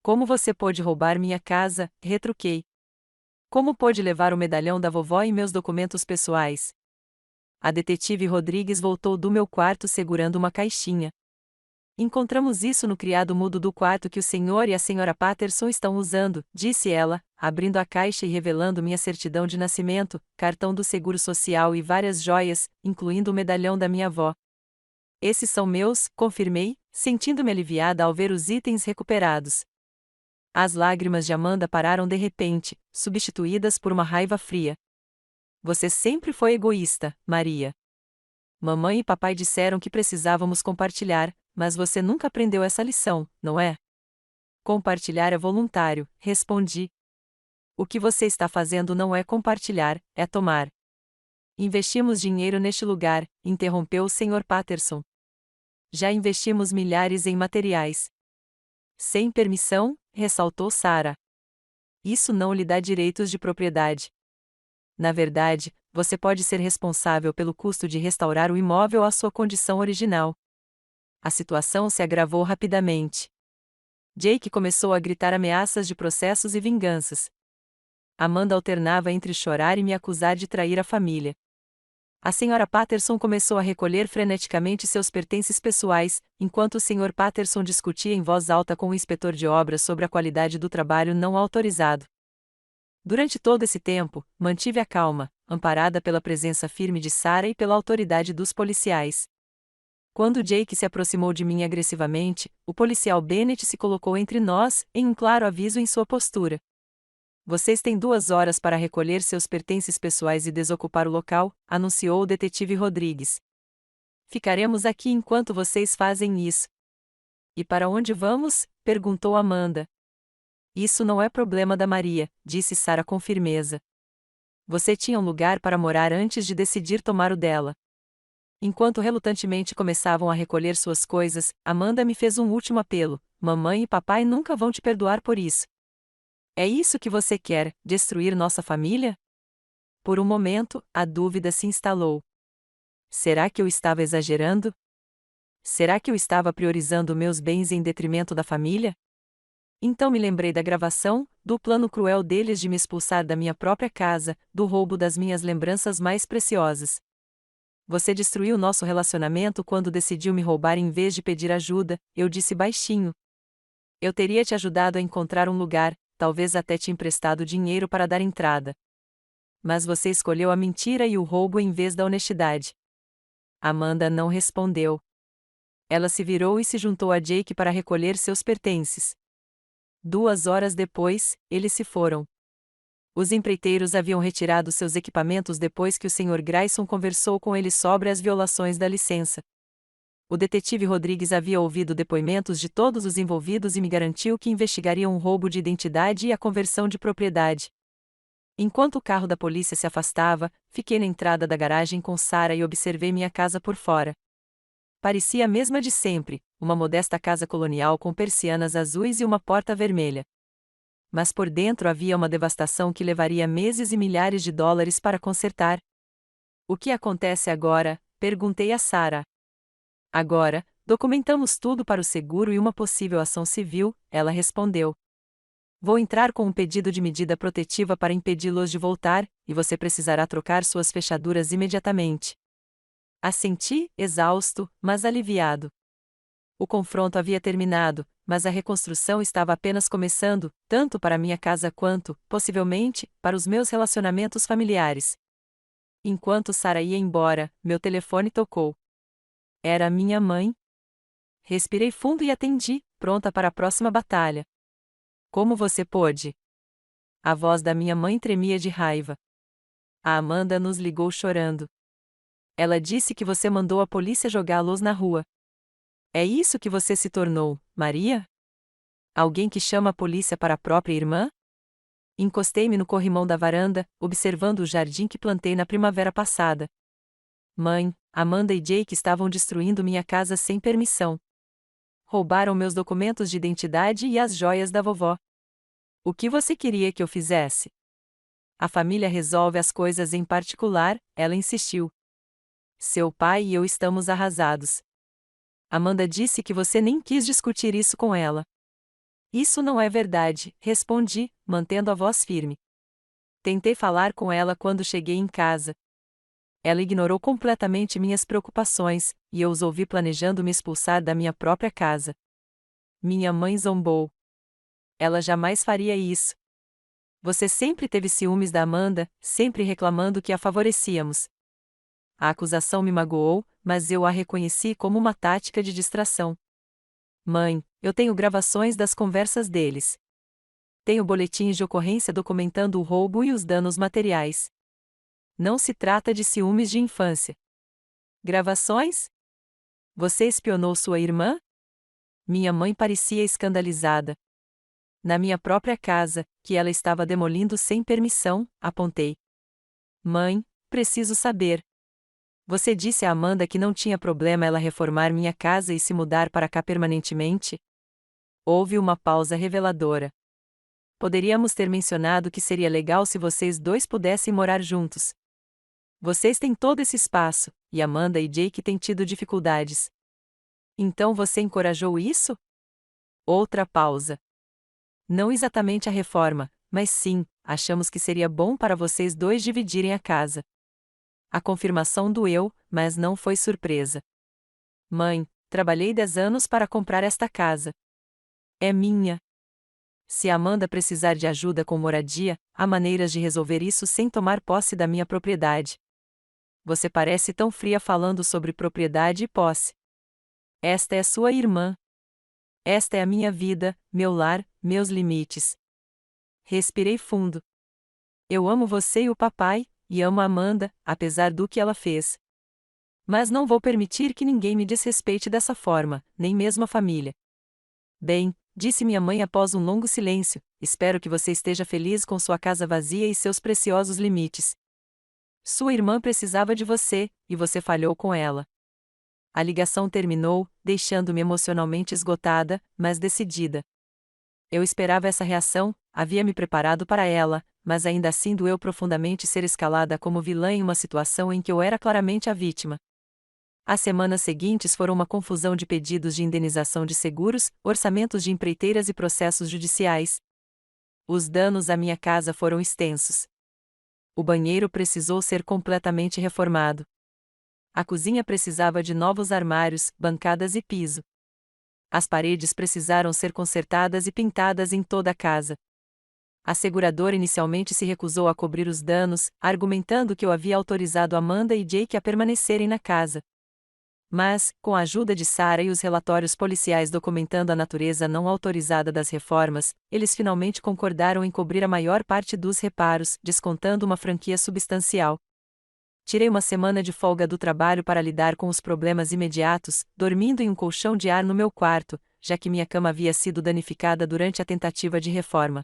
Como você pôde roubar minha casa? Retruquei. Como pôde levar o medalhão da vovó e meus documentos pessoais? A detetive Rodrigues voltou do meu quarto segurando uma caixinha. Encontramos isso no criado mudo do quarto que o senhor e a senhora Patterson estão usando, disse ela, abrindo a caixa e revelando minha certidão de nascimento, cartão do Seguro Social e várias joias, incluindo o medalhão da minha avó. Esses são meus, confirmei, sentindo-me aliviada ao ver os itens recuperados. As lágrimas de Amanda pararam de repente, substituídas por uma raiva fria. Você sempre foi egoísta, Maria. Mamãe e papai disseram que precisávamos compartilhar, mas você nunca aprendeu essa lição, não é? Compartilhar é voluntário, respondi. O que você está fazendo não é compartilhar, é tomar. Investimos dinheiro neste lugar, interrompeu o Sr. Patterson. Já investimos milhares em materiais. Sem permissão, ressaltou Sara. Isso não lhe dá direitos de propriedade. Na verdade, você pode ser responsável pelo custo de restaurar o imóvel à sua condição original. A situação se agravou rapidamente. Jake começou a gritar ameaças de processos e vinganças. Amanda alternava entre chorar e me acusar de trair a família. A senhora Patterson começou a recolher freneticamente seus pertences pessoais, enquanto o Sr. Patterson discutia em voz alta com o inspetor de obras sobre a qualidade do trabalho não autorizado. Durante todo esse tempo, mantive a calma, amparada pela presença firme de Sara e pela autoridade dos policiais. Quando Jake se aproximou de mim agressivamente, o policial Bennett se colocou entre nós, em um claro aviso em sua postura. Vocês têm 2 horas para recolher seus pertences pessoais e desocupar o local, anunciou o detetive Rodrigues. Ficaremos aqui enquanto vocês fazem isso. E para onde vamos? Perguntou Amanda. Isso não é problema da Maria, disse Sara com firmeza. Você tinha um lugar para morar antes de decidir tomar o dela. Enquanto relutantemente começavam a recolher suas coisas, Amanda me fez um último apelo: mamãe e papai nunca vão te perdoar por isso. É isso que você quer, destruir nossa família? Por um momento, a dúvida se instalou. Será que eu estava exagerando? Será que eu estava priorizando meus bens em detrimento da família? Então me lembrei da gravação, do plano cruel deles de me expulsar da minha própria casa, do roubo das minhas lembranças mais preciosas. Você destruiu nosso relacionamento quando decidiu me roubar em vez de pedir ajuda, eu disse baixinho. Eu teria te ajudado a encontrar um lugar, talvez até te emprestado dinheiro para dar entrada. Mas você escolheu a mentira e o roubo em vez da honestidade. Amanda não respondeu. Ela se virou e se juntou a Jake para recolher seus pertences. 2 horas depois, eles se foram. Os empreiteiros haviam retirado seus equipamentos depois que o Sr. Grayson conversou com eles sobre as violações da licença. O detetive Rodrigues havia ouvido depoimentos de todos os envolvidos e me garantiu que investigariam um roubo de identidade e a conversão de propriedade. Enquanto o carro da polícia se afastava, fiquei na entrada da garagem com Sara e observei minha casa por fora. Parecia a mesma de sempre, uma modesta casa colonial com persianas azuis e uma porta vermelha. Mas por dentro havia uma devastação que levaria meses e milhares de dólares para consertar. O que acontece agora? Perguntei a Sara. Agora, documentamos tudo para o seguro e uma possível ação civil, ela respondeu. Vou entrar com um pedido de medida protetiva para impedi-los de voltar, e você precisará trocar suas fechaduras imediatamente. Assenti, exausto, mas aliviado. O confronto havia terminado, mas a reconstrução estava apenas começando, tanto para minha casa quanto, possivelmente, para os meus relacionamentos familiares. Enquanto Sara ia embora, meu telefone tocou. Era minha mãe. Respirei fundo e atendi, pronta para a próxima batalha. Como você pôde? A voz da minha mãe tremia de raiva. A Amanda nos ligou chorando. Ela disse que você mandou a polícia jogá-los na rua. É isso que você se tornou, Maria? Alguém que chama a polícia para a própria irmã? Encostei-me no corrimão da varanda, observando o jardim que plantei na primavera passada. Mãe, Amanda e Jake estavam destruindo minha casa sem permissão. Roubaram meus documentos de identidade e as joias da vovó. O que você queria que eu fizesse? A família resolve as coisas em particular, ela insistiu. Seu pai e eu estamos arrasados. Amanda disse que você nem quis discutir isso com ela. Isso não é verdade, respondi, mantendo a voz firme. Tentei falar com ela quando cheguei em casa. Ela ignorou completamente minhas preocupações, e eu os ouvi planejando me expulsar da minha própria casa. Minha mãe zombou. Ela jamais faria isso. Você sempre teve ciúmes da Amanda, sempre reclamando que a favorecíamos. A acusação me magoou, mas eu a reconheci como uma tática de distração. Mãe, eu tenho gravações das conversas deles. Tenho boletins de ocorrência documentando o roubo e os danos materiais. Não se trata de ciúmes de infância. Gravações? Você espionou sua irmã? Minha mãe parecia escandalizada. Na minha própria casa, que ela estava demolindo sem permissão, apontei. Mãe, preciso saber. Você disse a Amanda que não tinha problema ela reformar minha casa e se mudar para cá permanentemente? Houve uma pausa reveladora. Poderíamos ter mencionado que seria legal se vocês dois pudessem morar juntos. Vocês têm todo esse espaço, e Amanda e Jake têm tido dificuldades. Então você encorajou isso? Outra pausa. Não exatamente a reforma, mas sim, achamos que seria bom para vocês dois dividirem a casa. A confirmação doeu, mas não foi surpresa. Mãe, trabalhei 10 anos para comprar esta casa. É minha. Se Amanda precisar de ajuda com moradia, há maneiras de resolver isso sem tomar posse da minha propriedade. Você parece tão fria falando sobre propriedade e posse. Esta é sua irmã. Esta é a minha vida, meu lar, meus limites. Respirei fundo. Eu amo você e o papai, e amo a Amanda, apesar do que ela fez. Mas não vou permitir que ninguém me desrespeite dessa forma, nem mesmo a família. Bem, disse minha mãe após um longo silêncio, espero que você esteja feliz com sua casa vazia e seus preciosos limites. Sua irmã precisava de você, e você falhou com ela. A ligação terminou, deixando-me emocionalmente esgotada, mas decidida. Eu esperava essa reação, havia me preparado para ela, mas ainda assim doeu profundamente ser escalada como vilã em uma situação em que eu era claramente a vítima. As semanas seguintes foram uma confusão de pedidos de indenização de seguros, orçamentos de empreiteiras e processos judiciais. Os danos à minha casa foram extensos. O banheiro precisou ser completamente reformado. A cozinha precisava de novos armários, bancadas e piso. As paredes precisaram ser consertadas e pintadas em toda a casa. A seguradora inicialmente se recusou a cobrir os danos, argumentando que eu havia autorizado Amanda e Jake a permanecerem na casa. Mas, com a ajuda de Sarah e os relatórios policiais documentando a natureza não autorizada das reformas, eles finalmente concordaram em cobrir a maior parte dos reparos, descontando uma franquia substancial. Tirei uma semana de folga do trabalho para lidar com os problemas imediatos, dormindo em um colchão de ar no meu quarto, já que minha cama havia sido danificada durante a tentativa de reforma.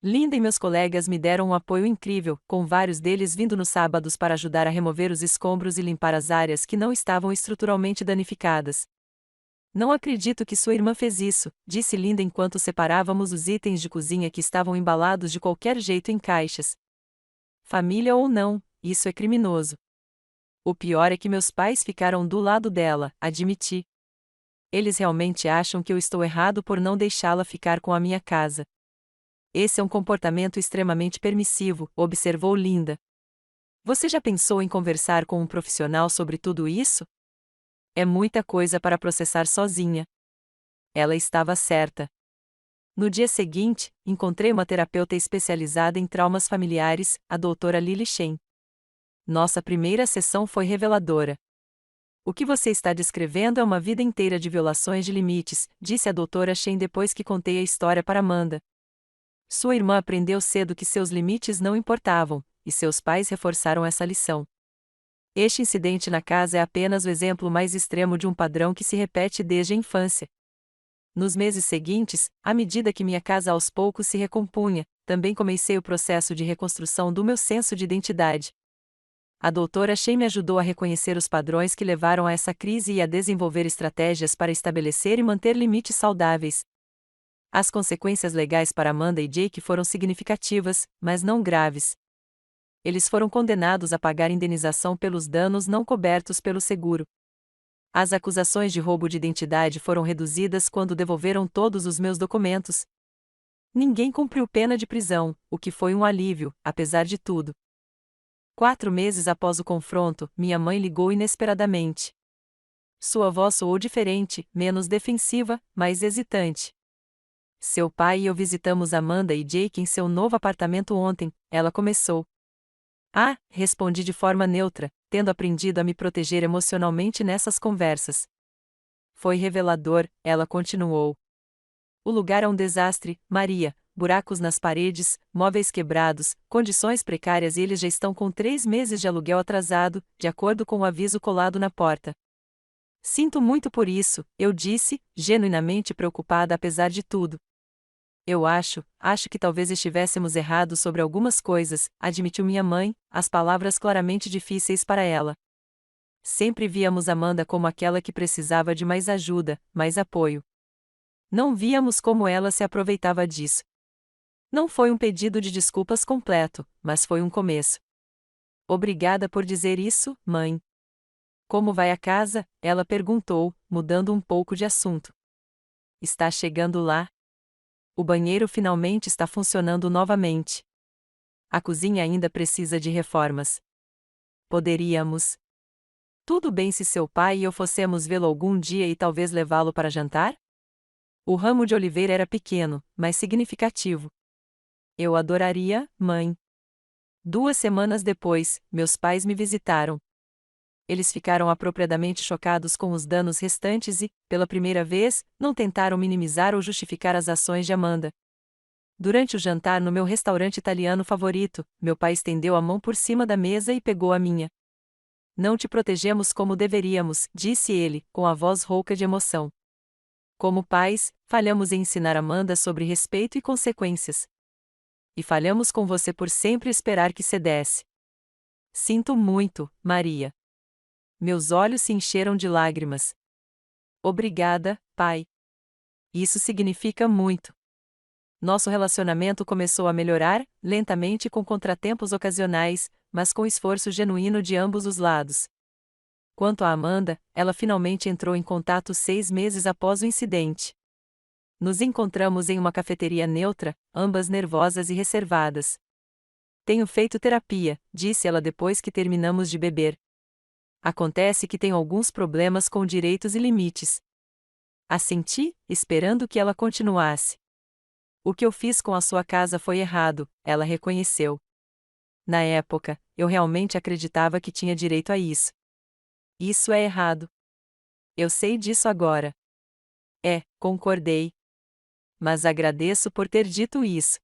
Linda e meus colegas me deram um apoio incrível, com vários deles vindo nos sábados para ajudar a remover os escombros e limpar as áreas que não estavam estruturalmente danificadas. Não acredito que sua irmã fez isso, disse Linda enquanto separávamos os itens de cozinha que estavam embalados de qualquer jeito em caixas. Família ou não, isso é criminoso. O pior é que meus pais ficaram do lado dela, admiti. Eles realmente acham que eu estou errado por não deixá-la ficar com a minha casa. Esse é um comportamento extremamente permissivo, observou Linda. Você já pensou em conversar com um profissional sobre tudo isso? É muita coisa para processar sozinha. Ela estava certa. No dia seguinte, encontrei uma terapeuta especializada em traumas familiares, a doutora Lily Shen. Nossa primeira sessão foi reveladora. O que você está descrevendo é uma vida inteira de violações de limites, disse a doutora Shen depois que contei a história para Amanda. Sua irmã aprendeu cedo que seus limites não importavam, e seus pais reforçaram essa lição. Este incidente na casa é apenas o exemplo mais extremo de um padrão que se repete desde a infância. Nos meses seguintes, à medida que minha casa aos poucos se recompunha, também comecei o processo de reconstrução do meu senso de identidade. A doutora Shea me ajudou a reconhecer os padrões que levaram a essa crise e a desenvolver estratégias para estabelecer e manter limites saudáveis. As consequências legais para Amanda e Jake foram significativas, mas não graves. Eles foram condenados a pagar indenização pelos danos não cobertos pelo seguro. As acusações de roubo de identidade foram reduzidas quando devolveram todos os meus documentos. Ninguém cumpriu pena de prisão, o que foi um alívio, apesar de tudo. 4 meses após o confronto, minha mãe ligou inesperadamente. Sua voz soou diferente, menos defensiva, mais hesitante. Seu pai e eu visitamos Amanda e Jake em seu novo apartamento ontem, ela começou. Ah, respondi de forma neutra, tendo aprendido a me proteger emocionalmente nessas conversas. Foi revelador, ela continuou. O lugar é um desastre, Maria, buracos nas paredes, móveis quebrados, condições precárias e eles já estão com 3 meses de aluguel atrasado, de acordo com o aviso colado na porta. Sinto muito por isso, eu disse, genuinamente preocupada apesar de tudo. Eu acho que talvez estivéssemos errados sobre algumas coisas, admitiu minha mãe, as palavras claramente difíceis para ela. Sempre víamos Amanda como aquela que precisava de mais ajuda, mais apoio. Não víamos como ela se aproveitava disso. Não foi um pedido de desculpas completo, mas foi um começo. Obrigada por dizer isso, mãe. Como vai a casa? Ela perguntou, mudando um pouco de assunto. Está chegando lá? O banheiro finalmente está funcionando novamente. A cozinha ainda precisa de reformas. Poderíamos. Tudo bem se seu pai e eu fossemos vê-lo algum dia e talvez levá-lo para jantar? O ramo de oliveira era pequeno, mas significativo. Eu adoraria, mãe. 2 semanas depois, meus pais me visitaram. Eles ficaram apropriadamente chocados com os danos restantes e, pela primeira vez, não tentaram minimizar ou justificar as ações de Amanda. Durante o jantar no meu restaurante italiano favorito, meu pai estendeu a mão por cima da mesa e pegou a minha. Não te protegemos como deveríamos, disse ele, com a voz rouca de emoção. Como pais, falhamos em ensinar Amanda sobre respeito e consequências. E falhamos com você por sempre esperar que cedesse. Sinto muito, Maria. Meus olhos se encheram de lágrimas. Obrigada, pai. Isso significa muito. Nosso relacionamento começou a melhorar, lentamente e com contratempos ocasionais, mas com esforço genuíno de ambos os lados. Quanto a Amanda, ela finalmente entrou em contato 6 meses após o incidente. Nos encontramos em uma cafeteria neutra, ambas nervosas e reservadas. Tenho feito terapia, disse ela depois que terminamos de beber. Acontece que tenho alguns problemas com direitos e limites. Assenti, esperando que ela continuasse. O que eu fiz com a sua casa foi errado, ela reconheceu. Na época, eu realmente acreditava que tinha direito a isso. Isso é errado. Eu sei disso agora. Concordei. Mas agradeço por ter dito isso.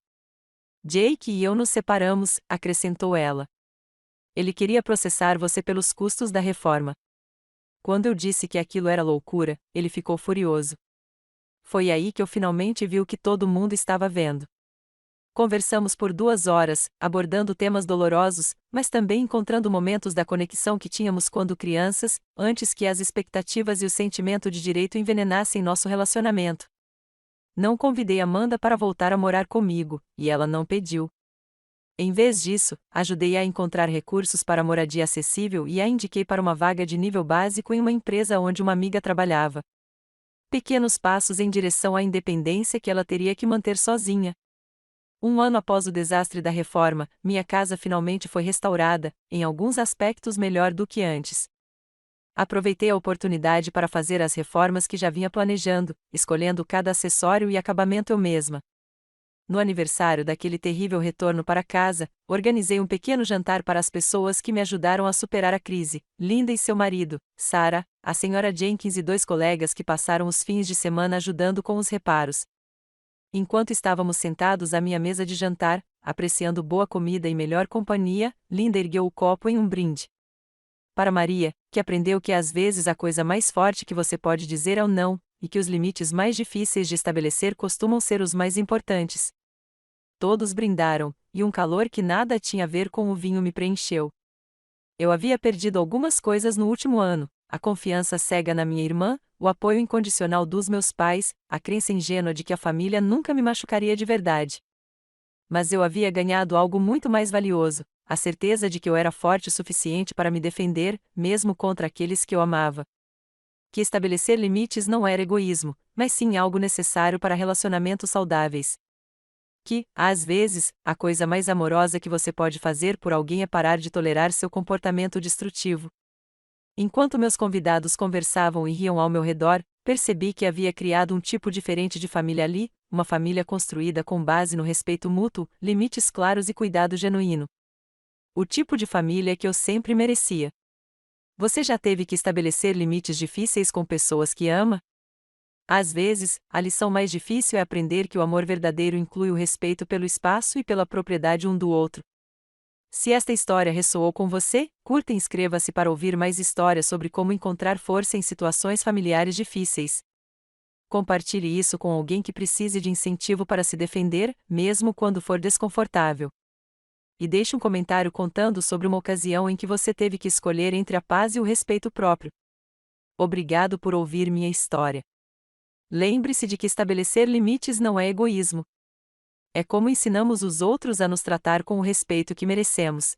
Jake e eu nos separamos, acrescentou ela. Ele queria processar você pelos custos da reforma. Quando eu disse que aquilo era loucura, ele ficou furioso. Foi aí que eu finalmente vi o que todo mundo estava vendo. Conversamos por 2 horas, abordando temas dolorosos, mas também encontrando momentos da conexão que tínhamos quando crianças, antes que as expectativas e o sentimento de direito envenenassem nosso relacionamento. Não convidei Amanda para voltar a morar comigo, e ela não pediu. Em vez disso, ajudei-a a encontrar recursos para moradia acessível e a indiquei para uma vaga de nível básico em uma empresa onde uma amiga trabalhava. Pequenos passos em direção à independência que ela teria que manter sozinha. 1 ano após o desastre da reforma, minha casa finalmente foi restaurada, em alguns aspectos melhor do que antes. Aproveitei a oportunidade para fazer as reformas que já vinha planejando, escolhendo cada acessório e acabamento eu mesma. No aniversário daquele terrível retorno para casa, organizei um pequeno jantar para as pessoas que me ajudaram a superar a crise, Linda e seu marido, Sarah, a senhora Jenkins e 2 colegas que passaram os fins de semana ajudando com os reparos. Enquanto estávamos sentados à minha mesa de jantar, apreciando boa comida e melhor companhia, Linda ergueu o copo em um brinde. Para Maria, que aprendeu que às vezes a coisa mais forte que você pode dizer é o não, e que os limites mais difíceis de estabelecer costumam ser os mais importantes. Todos brindaram, e um calor que nada tinha a ver com o vinho me preencheu. Eu havia perdido algumas coisas no último ano: a confiança cega na minha irmã, o apoio incondicional dos meus pais, a crença ingênua de que a família nunca me machucaria de verdade. Mas eu havia ganhado algo muito mais valioso: a certeza de que eu era forte o suficiente para me defender, mesmo contra aqueles que eu amava. Que estabelecer limites não era egoísmo, mas sim algo necessário para relacionamentos saudáveis. Que, às vezes, a coisa mais amorosa que você pode fazer por alguém é parar de tolerar seu comportamento destrutivo. Enquanto meus convidados conversavam e riam ao meu redor, percebi que havia criado um tipo diferente de família ali, uma família construída com base no respeito mútuo, limites claros e cuidado genuíno. O tipo de família que eu sempre merecia. Você já teve que estabelecer limites difíceis com pessoas que ama? Às vezes, a lição mais difícil é aprender que o amor verdadeiro inclui o respeito pelo espaço e pela propriedade um do outro. Se esta história ressoou com você, curta e inscreva-se para ouvir mais histórias sobre como encontrar força em situações familiares difíceis. Compartilhe isso com alguém que precise de incentivo para se defender, mesmo quando for desconfortável. E deixe um comentário contando sobre uma ocasião em que você teve que escolher entre a paz e o respeito próprio. Obrigado por ouvir minha história. Lembre-se de que estabelecer limites não é egoísmo. É como ensinamos os outros a nos tratar com o respeito que merecemos.